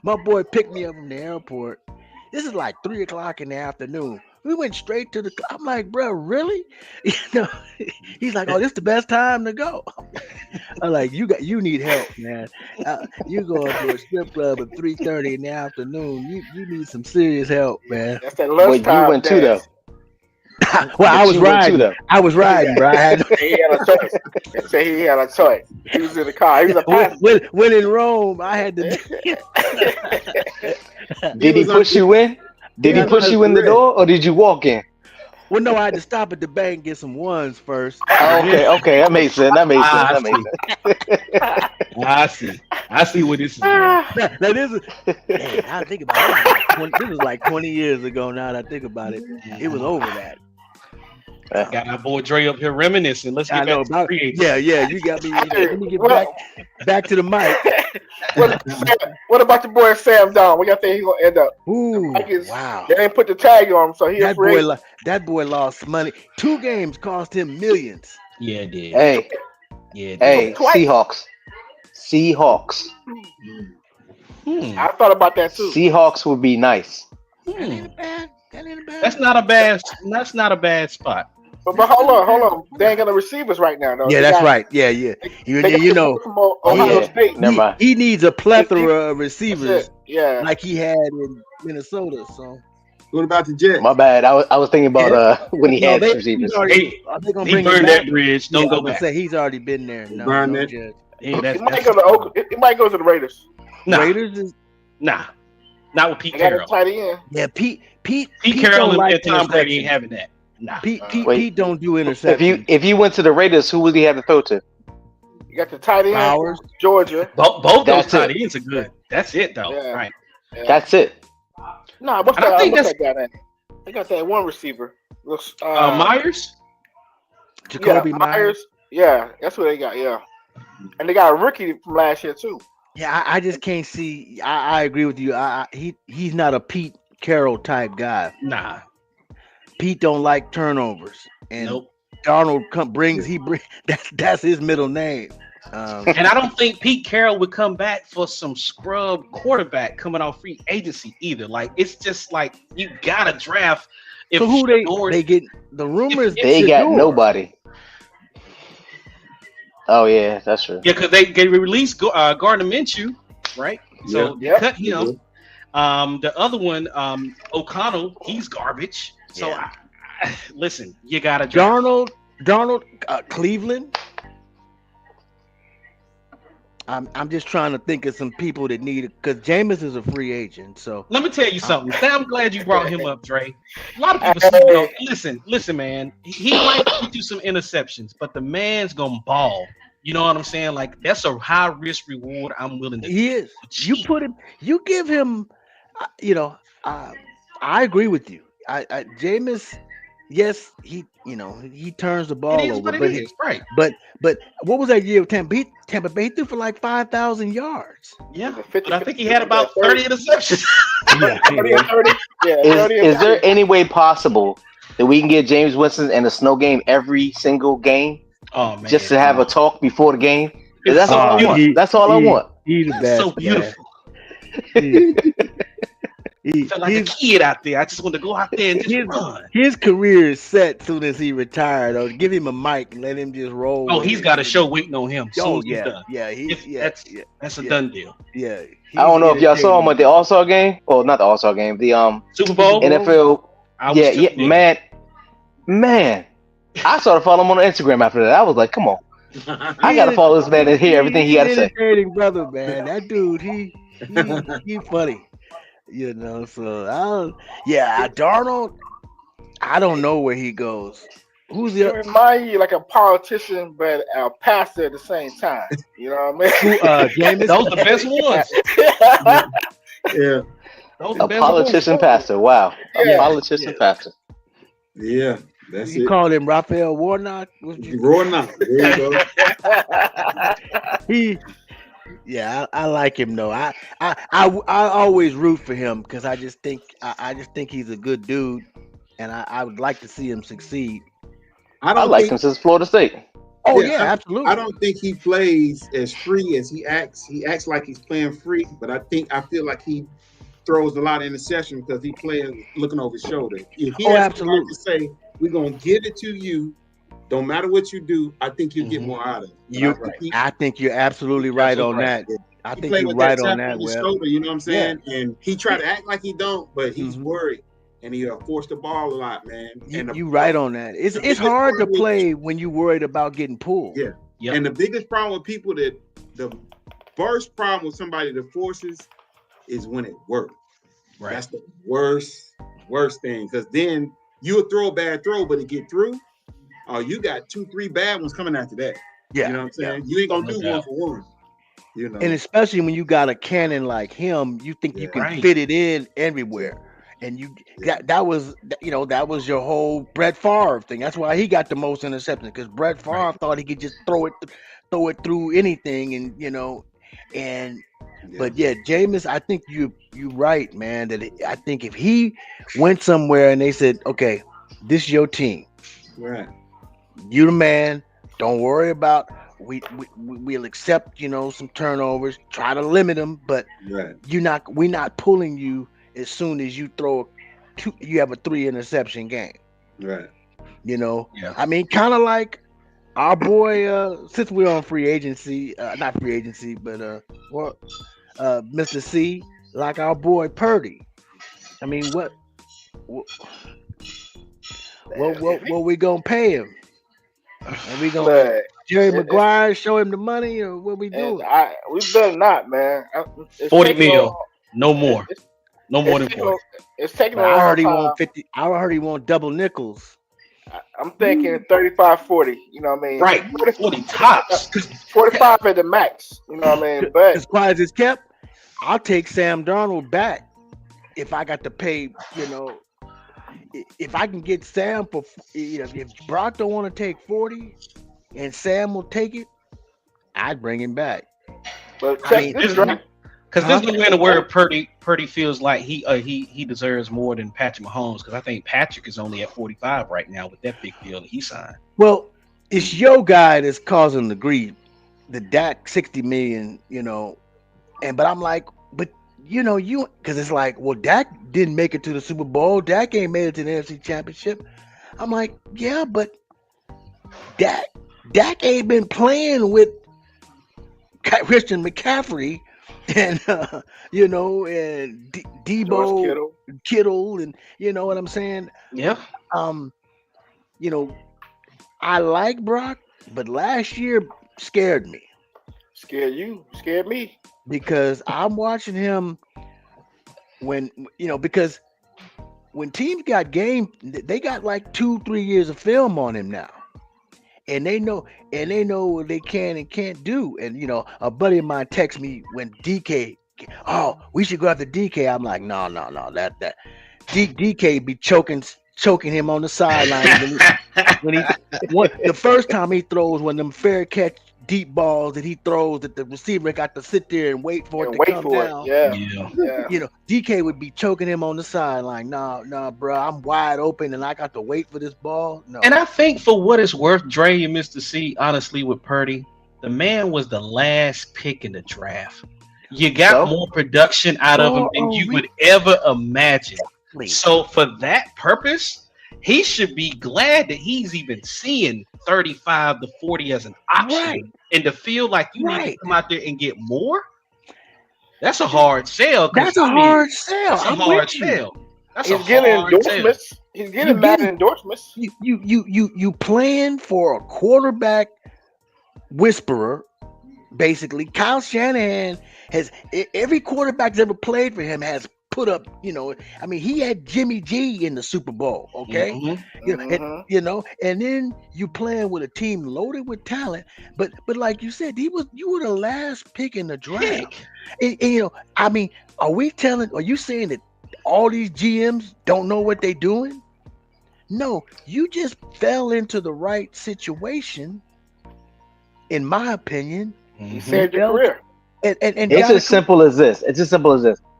Speaker 3: My boy picked me up from the airport. This is like 3:00 in the afternoon. We went straight to the. I'm like, bro, really? He's like, oh, this the best time to go. I'm like, you need help, man. You going to a strip club at 3:30 in the afternoon? You need some serious help, man.
Speaker 1: That's that
Speaker 5: Well,
Speaker 1: lunchtime.
Speaker 5: you went too though.
Speaker 3: Well, I
Speaker 5: But
Speaker 3: was
Speaker 5: you went too,
Speaker 3: riding.
Speaker 5: though.
Speaker 3: I was riding, bro. I had
Speaker 1: He had a choice. They say he had a choice. He was in the car. He was a passenger.
Speaker 3: when in Rome, I had to.
Speaker 5: Did he
Speaker 6: was on
Speaker 5: push you in? Did he
Speaker 3: Yeah,
Speaker 5: push you in the door, or did you walk in?
Speaker 3: Well, no, I had to stop at the bank and get some ones first.
Speaker 5: Oh, okay, that makes sense. That makes sense.
Speaker 2: I see where this is going.
Speaker 3: Now this is, man, I think about it. This was like 20 years ago. Now that I think about it, it was over that.
Speaker 2: Got our boy Dre up here reminiscing. Let's
Speaker 3: I
Speaker 2: get
Speaker 3: know.
Speaker 2: back to the free agents.
Speaker 3: Yeah, you got me. Let me get back to the mic.
Speaker 1: What about your boy Sam Don? Where y'all think he gonna end up?
Speaker 3: Ooh,
Speaker 1: Mike is-
Speaker 3: wow.
Speaker 1: They ain't put the tag on him, so he a
Speaker 3: That
Speaker 1: free
Speaker 3: boy,
Speaker 1: agent.
Speaker 3: that boy lost money. 2 games cost him millions.
Speaker 2: Yeah, it did.
Speaker 5: Hey,
Speaker 2: Yeah, it did.
Speaker 5: hey,
Speaker 1: Twice.
Speaker 5: Seahawks.
Speaker 1: I thought about that too.
Speaker 5: Seahawks would be nice.
Speaker 3: That ain't bad. That ain't bad.
Speaker 2: That's not a bad spot.
Speaker 1: But hold on. They ain't got no receivers right now, though.
Speaker 3: Yeah,
Speaker 1: They
Speaker 3: that's
Speaker 1: got-
Speaker 3: right. Yeah. You
Speaker 1: they got
Speaker 3: know,
Speaker 1: the from Ohio
Speaker 5: Yeah.
Speaker 1: State.
Speaker 5: Never mind.
Speaker 3: he needs a plethora of
Speaker 1: That's
Speaker 3: receivers
Speaker 1: it. Yeah.
Speaker 3: like he had in Minnesota. So
Speaker 6: What about the Jets?
Speaker 5: My bad. I was thinking about when he had receivers.
Speaker 3: he's already,
Speaker 2: Hey,
Speaker 3: they gonna
Speaker 2: He
Speaker 3: bring him
Speaker 2: burned
Speaker 3: back.
Speaker 2: that bridge. Don't
Speaker 3: Yeah, I
Speaker 2: go
Speaker 3: was gonna
Speaker 2: back.
Speaker 3: say he's already been there. No,
Speaker 6: Burn
Speaker 3: no
Speaker 6: it.
Speaker 3: judge.
Speaker 2: Yeah,
Speaker 1: He
Speaker 2: that's
Speaker 1: might go to Oakland. He might go to the Raiders.
Speaker 2: nah,
Speaker 3: Raiders is
Speaker 2: not with Pete
Speaker 1: They got a
Speaker 2: Carroll.
Speaker 1: tight end.
Speaker 3: yeah. Pete
Speaker 2: Carroll
Speaker 3: don't
Speaker 2: and Tom Brady
Speaker 3: interceptions.
Speaker 2: ain't having that. Nah.
Speaker 3: Pete
Speaker 5: Wait.
Speaker 3: don't do interceptions.
Speaker 5: If you went to the Raiders, who would he have to throw to?
Speaker 1: You got the tight end
Speaker 3: Powers.
Speaker 1: from Georgia.
Speaker 2: Both those
Speaker 5: That's
Speaker 2: tight
Speaker 5: it.
Speaker 2: ends are good. That's it though.
Speaker 1: Yeah.
Speaker 2: Right.
Speaker 1: Yeah.
Speaker 5: That's it.
Speaker 1: No, what's
Speaker 2: And I
Speaker 1: that?
Speaker 2: think
Speaker 1: What's
Speaker 2: that's
Speaker 1: that guy name? They got that one receiver. Looks,
Speaker 2: Myers.
Speaker 3: Jacoby Myers.
Speaker 1: Yeah, that's what they got. Yeah, and they got a rookie from last year too.
Speaker 3: Yeah, I just can't see. I agree with you. He's not a Pete Carroll type guy.
Speaker 2: Nah,
Speaker 3: Pete don't like turnovers, and
Speaker 2: nope.
Speaker 3: Darnold that's his middle name.
Speaker 2: And I don't think Pete Carroll would come back for some scrub quarterback coming off free agency either. Like it's just like you gotta draft. If
Speaker 3: So who
Speaker 2: Shador-
Speaker 3: they get? The rumors
Speaker 5: They got
Speaker 3: Shador.
Speaker 5: nobody. Oh yeah, that's true.
Speaker 2: Yeah, because they released Gardner Minshew, right? So
Speaker 1: Yeah.
Speaker 2: you cut him. The other one, O'Connell, he's garbage. So
Speaker 3: Yeah.
Speaker 2: Listen, you gotta draft.
Speaker 3: Darnold, Cleveland. I'm just trying to think of some people that need it because Jameis is a free agent. So
Speaker 2: Let me tell you something. I'm glad you brought him up, Dre. A lot of people say, listen, man. He might get you some interceptions, but the man's gonna ball. You know what I'm saying? Like that's a high risk reward. I'm willing to.
Speaker 3: he is. You
Speaker 2: cheat.
Speaker 3: put him. You give him. I agree with you. Jameis. Yes, he turns the ball
Speaker 2: It is
Speaker 3: over,
Speaker 2: what it
Speaker 3: but
Speaker 2: is, right?
Speaker 3: but what was that year with Tampa? Tampa Bay threw for like 5,000 yards.
Speaker 2: Yeah,
Speaker 1: The
Speaker 2: but I think he had about 30 interceptions.
Speaker 3: Yeah,
Speaker 1: 30 and 30. Yeah, 30 and
Speaker 5: Is there
Speaker 1: 30.
Speaker 5: any way possible that we can get James Winston in a snow game every single game
Speaker 2: Oh man,
Speaker 5: just to have a talk before the game? 'Cause that's all I
Speaker 3: Oh,
Speaker 5: want.
Speaker 3: he-
Speaker 5: That's all I
Speaker 3: he-
Speaker 5: want.
Speaker 3: He's the
Speaker 2: That's
Speaker 3: best.
Speaker 2: so beautiful.
Speaker 3: He,
Speaker 2: Felt like a kid out there. I just want to go out there and just run.
Speaker 3: his career is set soon as he retired. Or give him a mic and let him just roll.
Speaker 2: Oh,
Speaker 3: with
Speaker 2: he's
Speaker 3: it.
Speaker 2: got a show waiting on him. Soon
Speaker 3: Oh
Speaker 2: as he's
Speaker 3: yeah,
Speaker 2: done.
Speaker 3: yeah.
Speaker 2: That's a
Speaker 3: yeah.
Speaker 2: done deal.
Speaker 3: Yeah.
Speaker 5: I don't know if y'all saw him at the All-Star game. Well, not the All-Star game. The
Speaker 2: Super Bowl.
Speaker 5: NFL.
Speaker 2: I was
Speaker 5: Yeah,
Speaker 2: tuned in.
Speaker 5: man. I started following him on Instagram after that. I was like, come on, I gotta follow this man and hear everything he got to say.
Speaker 3: Entertaining brother, man. That dude, he funny. So Darnold. I don't know where he goes. Who's
Speaker 1: He
Speaker 3: the
Speaker 1: remind you like a politician, but a pastor at the same time. You know what I mean?
Speaker 3: Jameis?
Speaker 2: Those are the best ones.
Speaker 6: Yeah,
Speaker 2: Those are the
Speaker 5: A
Speaker 2: best
Speaker 5: politician
Speaker 2: ones.
Speaker 5: pastor. Wow,
Speaker 1: Yeah.
Speaker 5: a politician pastor.
Speaker 6: yeah, that's
Speaker 3: You
Speaker 6: it.
Speaker 3: called him Raphael Warnock? What you-
Speaker 6: Roaring out. There you go.
Speaker 3: I like him though. I always root for him because I just think he's a good dude, and I would like to see him succeed.
Speaker 6: I
Speaker 5: I
Speaker 6: don't
Speaker 5: liked
Speaker 6: think
Speaker 5: him since Florida State.
Speaker 3: Oh
Speaker 6: Yeah,
Speaker 3: absolutely.
Speaker 6: I don't think he plays as free as he acts. He acts like he's playing free, but I feel like he throws a lot of interceptions because he playing looking over his shoulder. If he has
Speaker 3: absolutely.
Speaker 6: to say, we're gonna give it to you, don't matter what you do, I think you'll get more out of it.
Speaker 3: I think you're absolutely right on that. I
Speaker 6: He
Speaker 3: think
Speaker 6: played
Speaker 3: you're
Speaker 6: with
Speaker 3: right
Speaker 6: that
Speaker 3: on
Speaker 6: tap
Speaker 3: that.
Speaker 6: his
Speaker 3: Well,
Speaker 6: shoulder, you know what I'm saying? And he tried to act like he don't, but he's
Speaker 3: Mhm.
Speaker 6: worried, and he forced the ball a lot, man. And
Speaker 3: you right on that. It's
Speaker 6: biggest
Speaker 3: hard to
Speaker 6: part with-
Speaker 3: play when you're worried about getting pulled.
Speaker 6: Yeah.
Speaker 2: Yep.
Speaker 6: And the biggest problem with people the worst problem with somebody that forces is when it works.
Speaker 2: Right.
Speaker 6: That's the worst thing. Because then you'll throw a bad throw, but it get through. Oh, you got 2-3 bad ones coming after that.
Speaker 3: Yeah.
Speaker 6: You know what I'm saying? You ain't gonna
Speaker 2: No
Speaker 6: do
Speaker 2: doubt.
Speaker 6: one for one. You know.
Speaker 3: And especially when you got a cannon like him, you think you
Speaker 6: Yeah.
Speaker 3: can
Speaker 2: Right.
Speaker 3: fit it in everywhere. And that was your whole Brett Favre thing. That's why he got the most interceptions because Brett Favre
Speaker 2: Right.
Speaker 3: thought he could just throw it through anything, and But yeah, Jameis, I think you right, man. I think if he went somewhere and they said, okay, this is your team,
Speaker 6: Right.
Speaker 3: you the man. Don't worry about we'll accept some turnovers. Try to limit them, but
Speaker 6: Right.
Speaker 3: we're not pulling you as soon as you you have a 3 interception game.
Speaker 6: Right.
Speaker 2: Yeah.
Speaker 3: I mean, kind of like our boy. Since we're on free agency, not free agency, but Mr. C, like our boy Purdy. I mean, what we gonna pay him? Are we gonna
Speaker 1: But
Speaker 3: Jerry
Speaker 1: it-
Speaker 3: Maguire show him the money, or what we
Speaker 1: and
Speaker 3: doing?
Speaker 1: we better not, man. It's
Speaker 2: 40
Speaker 1: taking
Speaker 2: mil.
Speaker 1: on-
Speaker 2: No more.
Speaker 1: It's,
Speaker 2: No more
Speaker 1: it's
Speaker 2: than
Speaker 1: taking
Speaker 2: 40.
Speaker 1: on- it's taking
Speaker 3: But
Speaker 1: a
Speaker 3: I
Speaker 1: long
Speaker 3: heard he
Speaker 1: time.
Speaker 3: want 50. I heard he want double nickels.
Speaker 1: I'm thinking 35, 40. You know what I mean?
Speaker 2: Right. 40 tops.
Speaker 1: 45 at the max. You know what I mean? But
Speaker 3: As quiet as it's kept, I'll take Sam Darnold back if I got to pay, if I can get Sam for, if Brock don't want to take 40 and Sam will take it, I'd bring him back.
Speaker 1: But
Speaker 3: I
Speaker 1: check
Speaker 3: mean,
Speaker 1: this, right?
Speaker 2: Because there's no way in the world Purdy feels like he deserves more than Patrick Mahomes. Because I think Patrick is only at 45 right now with that big deal that he signed.
Speaker 3: Well, it's your guy that's causing the grief. The Dak 60 million, but I'm like, but because it's like, well, Dak didn't make it to the Super Bowl. Dak ain't made it to the NFC Championship. I'm like, yeah, but Dak ain't been playing with Christian McCaffrey and and Debo Kittle, and you know what I'm saying?
Speaker 2: Yeah.
Speaker 3: I like Brock, but last year scared me.
Speaker 1: Scared you? Scared me?
Speaker 3: Because I'm watching him because when teams got game, they got like 2-3 years of film on him now. And they know what they can and can't do. And a buddy of mine texted me when DK, we should go after DK. I'm like, no, that DK be choking him on the sideline the first time he throws one of them fair catch deep balls that he throws that the receiver got to sit there and wait for it to come down.
Speaker 1: Yeah.
Speaker 3: DK would be choking him on the sideline. Nah, bro, I'm wide open and I got to wait for this ball. No.
Speaker 2: And I think for what it's worth, Dre and Mr. C, honestly, with Purdy, the man was the last pick in the draft. You got more production out of him than you would ever imagine. So for that purpose, he should be glad that he's even seeing 35 to 40 as an option.
Speaker 3: Right.
Speaker 2: And to feel like you need to come out there and get more, that's a hard sell.
Speaker 3: That's a hard sell.
Speaker 2: That's a hard sell.
Speaker 1: He's getting endorsements. He's getting mad endorsements.
Speaker 3: You playing for a quarterback whisperer, basically. Kyle Shanahan has every quarterback that's ever played for him has put up, he had Jimmy G in the Super Bowl, okay?
Speaker 2: Mm-hmm.
Speaker 3: And then you playing with a team loaded with talent, but like you said, you were the last pick in the draft. And, are you saying that all these GMs don't know what they're doing? No, you just fell into the right situation, in my opinion.
Speaker 1: You saved your career.
Speaker 5: And it's as simple as this.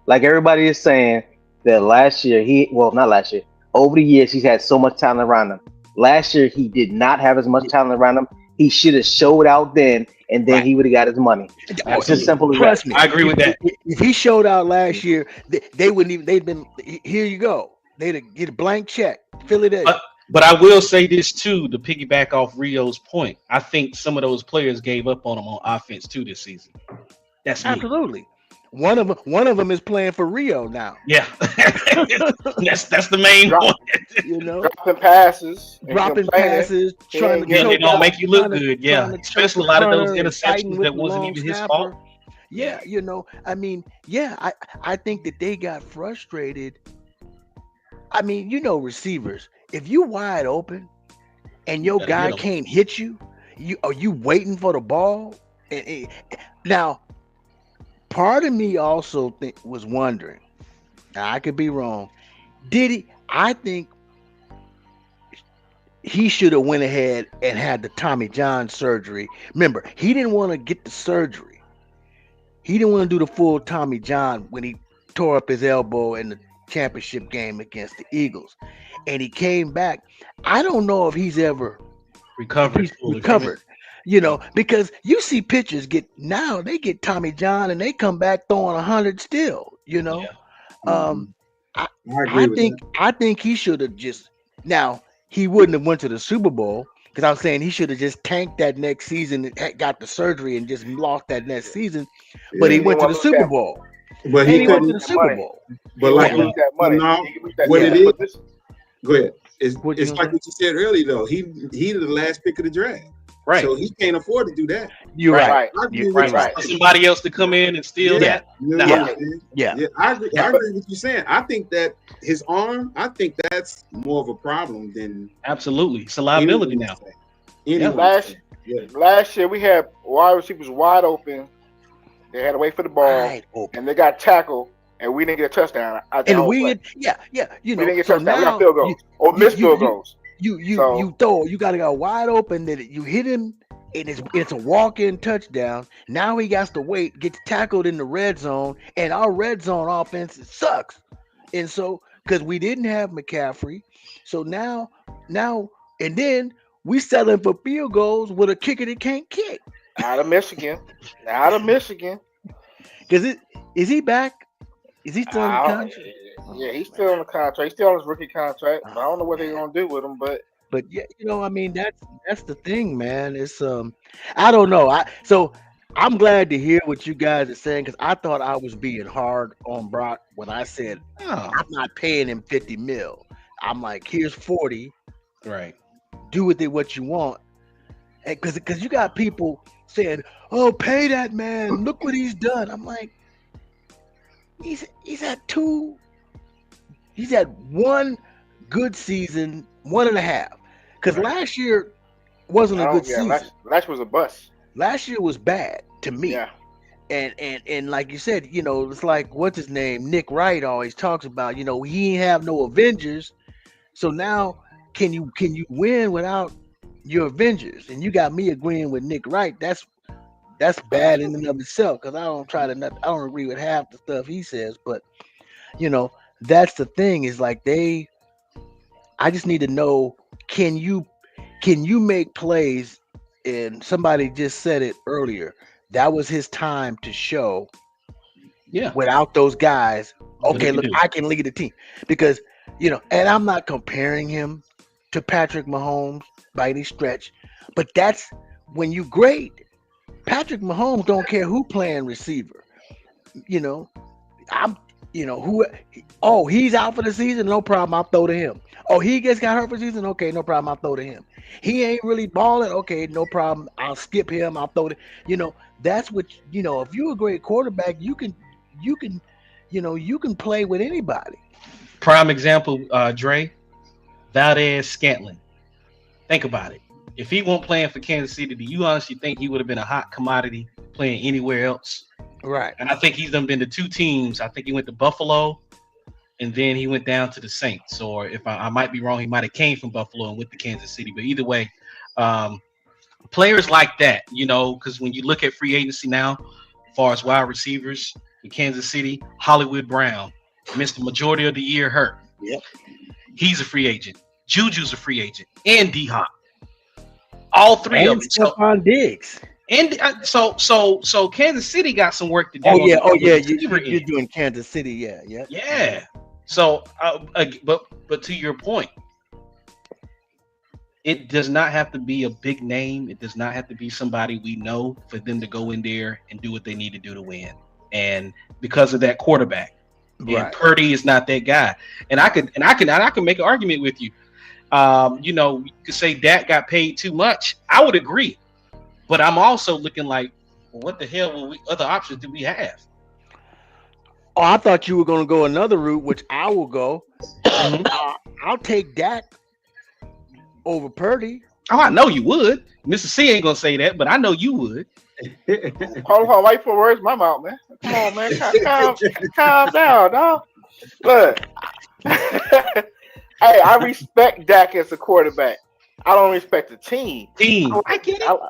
Speaker 5: Like everybody is saying that last year, over the years, he's had so much talent around him. Last year, he did not have as much talent around him. He should have showed out then, and then he would have got his money. It's as simple as that.
Speaker 3: Me,
Speaker 2: I agree with that.
Speaker 3: If he showed out last year, they wouldn't even, they'd been, here you go. They'd get a blank check. Fill it in.
Speaker 2: But I will say this too, to piggyback off Rio's point. I think some of those players gave up on him on offense too this season. That's me.
Speaker 3: Absolutely. One of them is playing for Rio now.
Speaker 2: Yeah, that's the main point.
Speaker 1: Dropping passes,
Speaker 3: trying to
Speaker 2: they don't make you look good. Yeah, especially a lot of those interceptions that wasn't even his fault.
Speaker 3: Yeah, I think that they got frustrated. Receivers. If you wide open and your guy can't hit you, are you waiting for the ball? Now. Part of me also was wondering, now I could be wrong, I think he should have went ahead and had the Tommy John surgery. Remember, he didn't want to get the surgery. He didn't want to do the full Tommy John when he tore up his elbow in the championship game against the Eagles. And he came back. I don't know if he's ever recovered. Because you see pitchers they get Tommy John and they come back throwing 100 still, I think he should have he wouldn't have went to the Super Bowl, because I'm saying he should have just tanked that next season and got the surgery and just lost that next season. But he went to the Super Bowl.
Speaker 6: But he
Speaker 3: went to the Super Bowl.
Speaker 6: But like
Speaker 1: that money.
Speaker 6: What it is, go ahead. It's like what you said earlier though. He the last pick of the draft.
Speaker 2: Right.
Speaker 6: So he can't afford to do that.
Speaker 3: You're right.
Speaker 1: You're right.
Speaker 2: For somebody else to come in and steal that.
Speaker 6: I agree with what you're saying. I think that his arm, that's more of a problem than
Speaker 2: absolutely. It's a liability now.
Speaker 1: Last year we had wide receivers wide open. They had to wait for the ball, and they got tackled and we didn't get a touchdown.
Speaker 3: And we, yeah, you
Speaker 1: we
Speaker 3: know,
Speaker 1: didn't get a
Speaker 3: so
Speaker 1: touchdown. We got
Speaker 3: now
Speaker 1: field goals or missed field goals. So-
Speaker 3: you throw, you got to go wide open, that you hit him, and it's a walk-in touchdown. Now he has to wait, gets tackled in the red zone, and our red zone offense sucks. And so, because we didn't have McCaffrey, so now, and then we settling for field goals with a kicker that can't kick.
Speaker 1: Out of Michigan.
Speaker 3: Because is he back? Is he still in the contract?
Speaker 1: Yeah, he's still on the contract. He's still on his rookie contract. But I don't know what they're gonna do with him. But
Speaker 3: yeah, you know, I mean, that's the thing, man. It's I don't know. So I'm glad to hear what you guys are saying, because I thought I was being hard on Brock when I said I'm not paying him 50 mil. I'm like, here's 40.
Speaker 2: Right.
Speaker 3: Do with it what you want. And because you got people saying, "Oh, pay that man. Look what he's done." I'm like, he's had one good season, 1.5. Because last year wasn't a good season.
Speaker 1: Last was a bust.
Speaker 3: Last year was bad to me.
Speaker 1: Yeah.
Speaker 3: And like you said, you know, it's like, what's his name? Nick Wright always talks about, you know, he ain't have no Avengers. So now can you win without your Avengers? And you got me agreeing with Nick Wright. That's bad in and of itself, because I don't agree with half the stuff he says, but you know, that's the thing, is like I just need to know, can you make plays? And somebody just said it earlier, that was his time to show.
Speaker 2: Yeah.
Speaker 3: Without those guys, okay, look,
Speaker 2: do.
Speaker 3: I can lead the team. Because, you know, and I'm not comparing him to Patrick Mahomes by any stretch, but that's when you grade. Patrick Mahomes don't care who playing receiver. You know, he's out for the season, no problem, I'll throw to him. Oh, he got hurt for the season, okay, no problem, I'll throw to him. He ain't really balling, okay, no problem, I'll skip him, I'll throw to, you know, that's what, you know, if you're a great quarterback, you can play with anybody.
Speaker 2: Prime example, Dre, Valdez-Scantling. Think about it. If he weren't playing for Kansas City, do you honestly think he would have been a hot commodity playing anywhere else?
Speaker 3: Right.
Speaker 2: And I think he's done been to two teams. I think he went to Buffalo, and then he went down to the Saints. Or if I might be wrong, he might have came from Buffalo and went to Kansas City. But either way, players like that, you know, because when you look at free agency now, as far as wide receivers in Kansas City, Hollywood Brown missed the majority of the year hurt.
Speaker 3: Yep.
Speaker 2: He's a free agent. Juju's a free agent. And D-Hop. All three
Speaker 3: and
Speaker 2: of them.
Speaker 3: Stephon Diggs.
Speaker 2: And so Kansas City got some work to do.
Speaker 3: You're doing Kansas City,
Speaker 2: yeah. So, but to your point, it does not have to be a big name. It does not have to be somebody we know for them to go in there and do what they need to do to win. And because of that quarterback, and Purdy is not that guy. And I can make an argument with you. You know, you could say Dak got paid too much. I would agree. But I'm also looking like, well, what the hell other options do we have?
Speaker 3: Oh, I thought you were going to go another route, which I will go. I'll take Dak over Purdy.
Speaker 2: Oh, I know you would. Mr. C ain't going to say that, but I know you would.
Speaker 1: Hold on, why you put words in my mouth, man? Come on, man. Calm down, dog. Look. Hey, I respect Dak as a quarterback. I don't respect the team.
Speaker 2: I get it.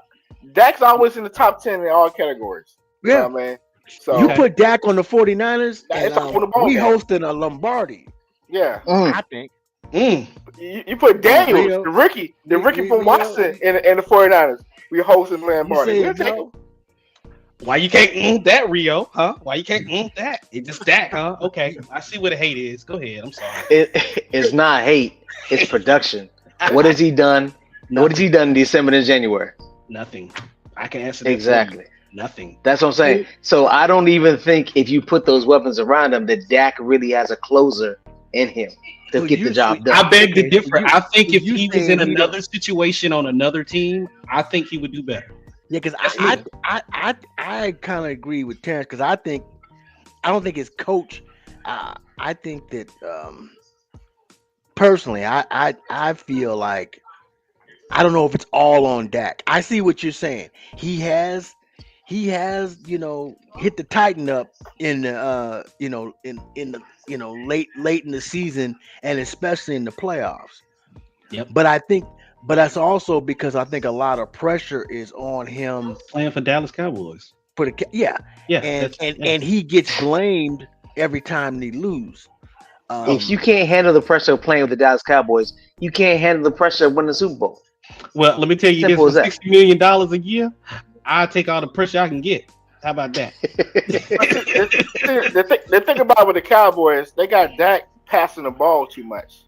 Speaker 1: Dak's always in the top 10 in all categories.
Speaker 3: Yeah.
Speaker 1: You know what I mean? So
Speaker 3: you put Dak on the 49ers, and we hosting a Lombardi.
Speaker 1: Yeah.
Speaker 3: I think.
Speaker 1: You put Daniels, the rookie from Washington, in the 49ers. We hosting Lombardi.
Speaker 2: Why you can't that, Rio? Huh? Why you can't that? It's just Dak, huh? Okay. I see what the hate is. Go ahead. I'm sorry.
Speaker 5: It's not hate. It's production. What has he done? What has he done in December and January?
Speaker 2: Nothing. I can answer that.
Speaker 5: Exactly.
Speaker 2: Nothing.
Speaker 5: That's what I'm saying. So I don't even think if you put those weapons around him that Dak really has a closer in him to get the job done.
Speaker 2: I beg to differ. I think if he was in another situation on another team, I think he would do better.
Speaker 3: Yeah, because I kind of agree with Terrence, because I don't think his coach. I think that personally, I feel like I don't know if it's all on Dak. I see what you're saying. He has he has, hit the tighten up in the in the late in the season and especially in the playoffs.
Speaker 2: Yep.
Speaker 3: But that's also because I think a lot of pressure is on him
Speaker 7: Playing for Dallas Cowboys.
Speaker 3: for the
Speaker 7: Yeah.
Speaker 3: and he gets blamed every time they lose.
Speaker 5: If you can't handle the pressure of playing with the Dallas Cowboys, you can't handle the pressure of winning the Super Bowl.
Speaker 7: Well, let me tell you
Speaker 5: Simple
Speaker 7: this:
Speaker 5: as
Speaker 7: for
Speaker 5: that.
Speaker 7: $60 million a year, I take all the pressure I can get. How about that?
Speaker 1: The thing about it with the Cowboys, they got Dak passing the ball too much.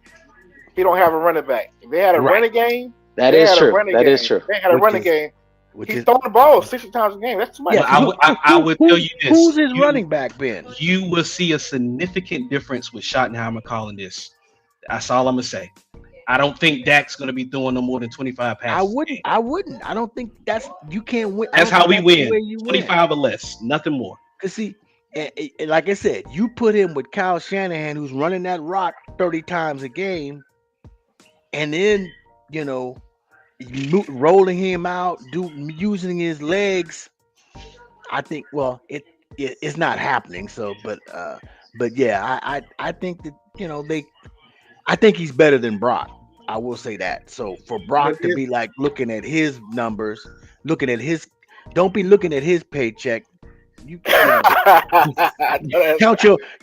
Speaker 1: He don't have a running back. If they had a running game,
Speaker 5: That
Speaker 1: they
Speaker 5: is
Speaker 1: had a
Speaker 5: true.
Speaker 1: running
Speaker 5: That
Speaker 1: game.
Speaker 5: is true.
Speaker 1: They had a
Speaker 3: Which
Speaker 1: running
Speaker 3: is-
Speaker 1: game.
Speaker 3: Which
Speaker 1: He's
Speaker 3: is
Speaker 1: throwing the ball 60 times a game. That's too much.
Speaker 3: yeah,
Speaker 2: I would tell you this.
Speaker 3: Who's his
Speaker 2: You-
Speaker 3: running back been?
Speaker 2: You will see a significant difference with Schottenheimer calling this. That's all I'm gonna say. I don't think Dak's gonna be throwing no more than 25 passes.
Speaker 3: I wouldn't. I don't think you can't win. I
Speaker 2: That's
Speaker 3: don't
Speaker 2: how
Speaker 3: think
Speaker 2: we
Speaker 3: that's the
Speaker 2: win.
Speaker 3: way you win.
Speaker 2: 25 or less, nothing more.
Speaker 3: Cause see, and like I said, you put him with Kyle Shanahan, who's running that rock 30 times a game, and then rolling him out, using his legs. I think it's not happening. So, but yeah, I think that I think he's better than Brock. I will say that. So for Brock to be like looking at his numbers, don't be looking at his paycheck. You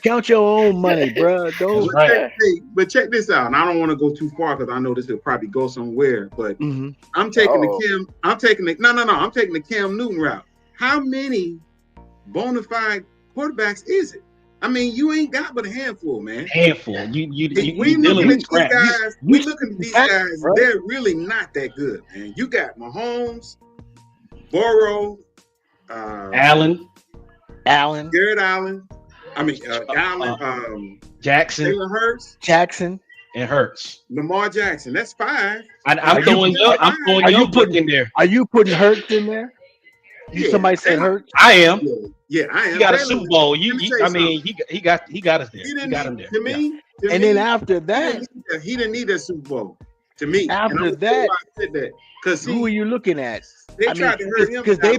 Speaker 3: count your own money, bro. Don't.
Speaker 2: Right.
Speaker 6: But check this out, and I don't want to go too far because I know this will probably go somewhere. But
Speaker 3: Mhm.
Speaker 6: I'm taking
Speaker 1: Uh-oh.
Speaker 6: I'm taking the Cam Newton route. How many bona fide quarterbacks is it? I mean, you ain't got but a handful, man.
Speaker 2: Handful. You
Speaker 6: We
Speaker 2: dealing
Speaker 6: looking at
Speaker 2: with
Speaker 6: these
Speaker 2: scrap.
Speaker 6: guys. We looking at these guys.
Speaker 3: bro.
Speaker 6: They're really not that good, man. You got Mahomes, Burrow,
Speaker 2: Allen,
Speaker 6: Garrett Allen. I mean, Allen,
Speaker 2: Jackson,
Speaker 6: Jalen Hurts,
Speaker 3: Jackson.
Speaker 2: and Hurts.
Speaker 6: Lamar Jackson. That's five.
Speaker 2: I'm
Speaker 3: Are you-
Speaker 2: throwing
Speaker 3: are you
Speaker 2: your book in there.
Speaker 3: Are you putting Hurts in there?
Speaker 6: Yeah.
Speaker 3: Somebody said Hurts.
Speaker 2: I am.
Speaker 6: Yeah, I am.
Speaker 2: He got a
Speaker 6: Jalen-
Speaker 2: Super Bowl.
Speaker 6: let me tell you
Speaker 2: I mean, he got us there.
Speaker 6: He
Speaker 2: He
Speaker 6: didn't
Speaker 2: got him
Speaker 6: need,
Speaker 2: there.
Speaker 6: to
Speaker 2: Yeah.
Speaker 6: me,
Speaker 3: And then after that,
Speaker 6: he didn't need that Super Bowl. To me,
Speaker 3: After
Speaker 6: And I'm gonna tell
Speaker 3: that,
Speaker 6: you why I said that because
Speaker 3: who are you looking at?
Speaker 6: they
Speaker 3: I mean,
Speaker 6: tried to hurt him
Speaker 3: because they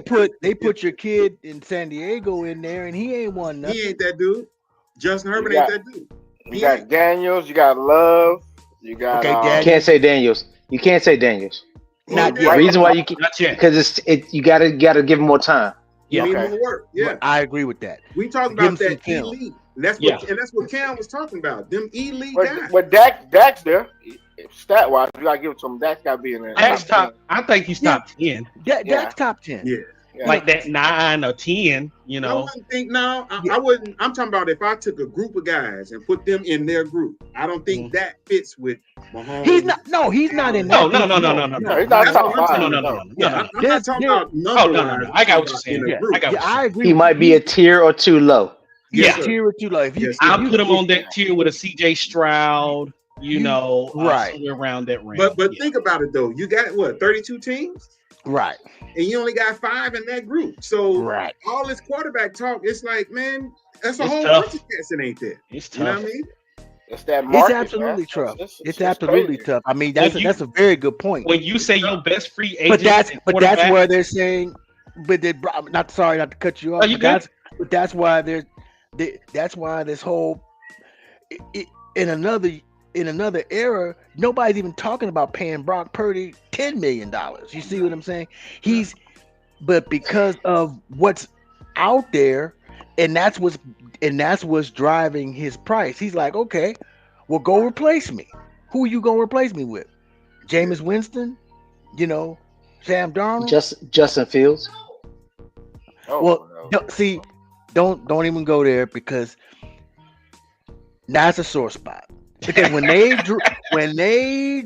Speaker 6: out.
Speaker 3: put your kid in San Diego in there, and he ain't won nothing.
Speaker 6: He ain't that dude. Justin Herbert
Speaker 1: You
Speaker 6: ain't
Speaker 1: got-
Speaker 6: that dude.
Speaker 1: You got Daniels, you got Love, you got
Speaker 3: Okay,
Speaker 5: You
Speaker 3: Daniels.
Speaker 5: can't say Daniels. You can't say Daniels.
Speaker 3: Not
Speaker 5: The
Speaker 3: yet.
Speaker 5: reason why you can,
Speaker 2: Not yet.
Speaker 5: because you gotta give him more time.
Speaker 6: You need
Speaker 1: Okay.
Speaker 6: more work. Yeah,
Speaker 3: I agree with that.
Speaker 6: we talking
Speaker 3: Give him
Speaker 6: about
Speaker 3: some
Speaker 6: that
Speaker 3: film.
Speaker 6: elite. That's
Speaker 2: Yeah.
Speaker 6: what, and that's what Cam was talking about. Them elite guys.
Speaker 1: But Dak's there. Stat wise, you gotta give it to him. Dak's gotta be in there.
Speaker 2: Dak's top. I think he's top 10,
Speaker 3: That's top 10.
Speaker 6: Yeah.
Speaker 1: Yeah.
Speaker 2: like that 9 or 10. You
Speaker 6: I
Speaker 2: know,
Speaker 6: wouldn't think I wouldn't. I'm talking about if I took a group of guys and put them in their group. I don't think that fits with Mahomes.
Speaker 3: He's not. No, he's not in
Speaker 2: no,
Speaker 3: that.
Speaker 2: no.
Speaker 1: No, he's not
Speaker 6: That's
Speaker 1: top
Speaker 6: what I'm
Speaker 1: five.
Speaker 6: saying.
Speaker 2: No.
Speaker 6: Yeah, I'm
Speaker 3: There's-
Speaker 6: not talking
Speaker 3: there-
Speaker 6: about number.
Speaker 2: Oh, no. I got what you're saying.
Speaker 6: In a
Speaker 2: Yeah,
Speaker 6: group.
Speaker 2: I got
Speaker 3: Yeah,
Speaker 2: what
Speaker 3: I
Speaker 2: you're
Speaker 3: agree.
Speaker 5: He
Speaker 3: with
Speaker 5: might
Speaker 3: you.
Speaker 5: be a tier or two low.
Speaker 6: Yes,
Speaker 3: He's
Speaker 6: sir.
Speaker 3: tier or two low. If you,
Speaker 6: Yes,
Speaker 3: if
Speaker 2: I'll
Speaker 3: you-
Speaker 2: put him on that tier with a CJ Stroud.
Speaker 3: Right.
Speaker 2: Somewhere around that range.
Speaker 6: But
Speaker 2: Yeah.
Speaker 6: think about it though. You got what 32 teams,
Speaker 3: Right,
Speaker 6: and you only got 5 in that group. So
Speaker 3: right.
Speaker 6: all this quarterback talk, it's like, man, that's a
Speaker 2: It's
Speaker 6: whole
Speaker 2: tough.
Speaker 6: bunch of cats that ain't there.
Speaker 2: It's
Speaker 6: You know
Speaker 2: tough.
Speaker 6: what I mean?
Speaker 1: It's that
Speaker 3: It's
Speaker 1: market.
Speaker 3: absolutely
Speaker 1: man.
Speaker 3: tough.
Speaker 1: It's
Speaker 3: It's absolutely
Speaker 1: crazy.
Speaker 3: tough. I mean, that's
Speaker 2: When
Speaker 3: that's a very good point.
Speaker 2: When you say your best free agent,
Speaker 3: But that's
Speaker 2: and
Speaker 3: that's
Speaker 2: quarterback-
Speaker 3: where they're saying. But they not sorry not to cut you off.
Speaker 2: Oh, you
Speaker 3: but that's why that's why this whole in another era, nobody's even talking about paying Brock Purdy $10 million. You see what I'm saying? But because of what's out there, and that's what's driving his price. He's like, okay, well, go replace me. Who you gonna replace me with? Jameis Winston? Sam Darnold?
Speaker 5: Justin Fields.
Speaker 1: Oh,
Speaker 3: Well,
Speaker 1: no.
Speaker 3: see, don't even go there because that's a sore spot. Because when they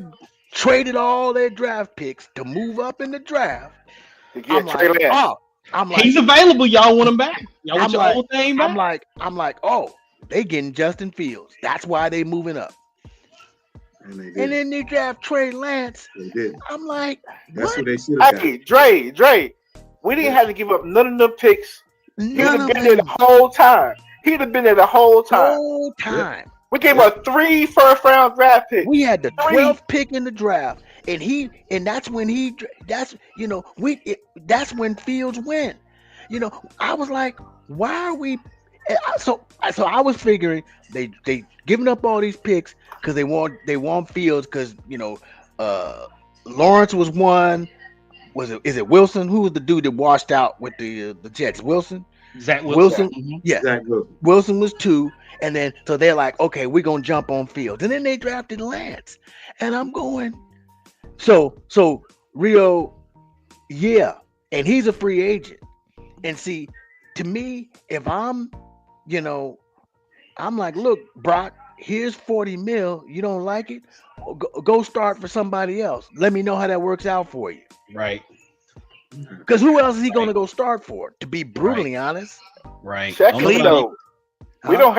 Speaker 3: traded all their draft picks to move up in the draft,
Speaker 1: To
Speaker 3: I'm
Speaker 1: get Trey
Speaker 3: like,
Speaker 1: Lance.
Speaker 3: oh, I'm like,
Speaker 2: he's available. Y'all want him back? Y'all want
Speaker 3: I'm
Speaker 2: your
Speaker 3: like-
Speaker 2: whole thing back?
Speaker 3: I'm like, oh, they getting Justin Fields. That's why they moving up.
Speaker 6: And they did.
Speaker 3: And then they draft Trey Lance.
Speaker 6: They did.
Speaker 3: I'm like,
Speaker 6: That's
Speaker 3: what?
Speaker 6: what they should have
Speaker 1: Hey, Dre, we didn't have to give up none of them picks. He'd
Speaker 3: None
Speaker 1: have
Speaker 3: of
Speaker 1: been there
Speaker 3: them
Speaker 1: the whole time. He'd have been there the whole time.
Speaker 3: whole time.
Speaker 1: We gave up 3 first-round draft picks.
Speaker 3: We had the
Speaker 1: Three.
Speaker 3: 12th pick in the draft, and that's when that's when Fields went. You know, I was like, why are we? So I was figuring they giving up all these picks because they want Fields because Lawrence was one. Is it Wilson? Who was the dude that washed out with the Jets? Wilson.
Speaker 2: Zach Wilson.
Speaker 3: Yeah.
Speaker 6: Zach Wilson.
Speaker 3: Wilson was 2, and then so they're like, okay, we're gonna jump on Fields, and then they drafted Lance, and I'm going, so Rio, yeah, and he's a free agent, and see, to me, if I'm like, look, Brock, here's 40 mil, you don't like it, go start for somebody else. Let me know how that works out for you.
Speaker 2: Right.
Speaker 3: Because who else is he going to go start for? To be brutally honest,
Speaker 2: Right.
Speaker 1: Secondly, though, we
Speaker 3: Huh?
Speaker 1: don't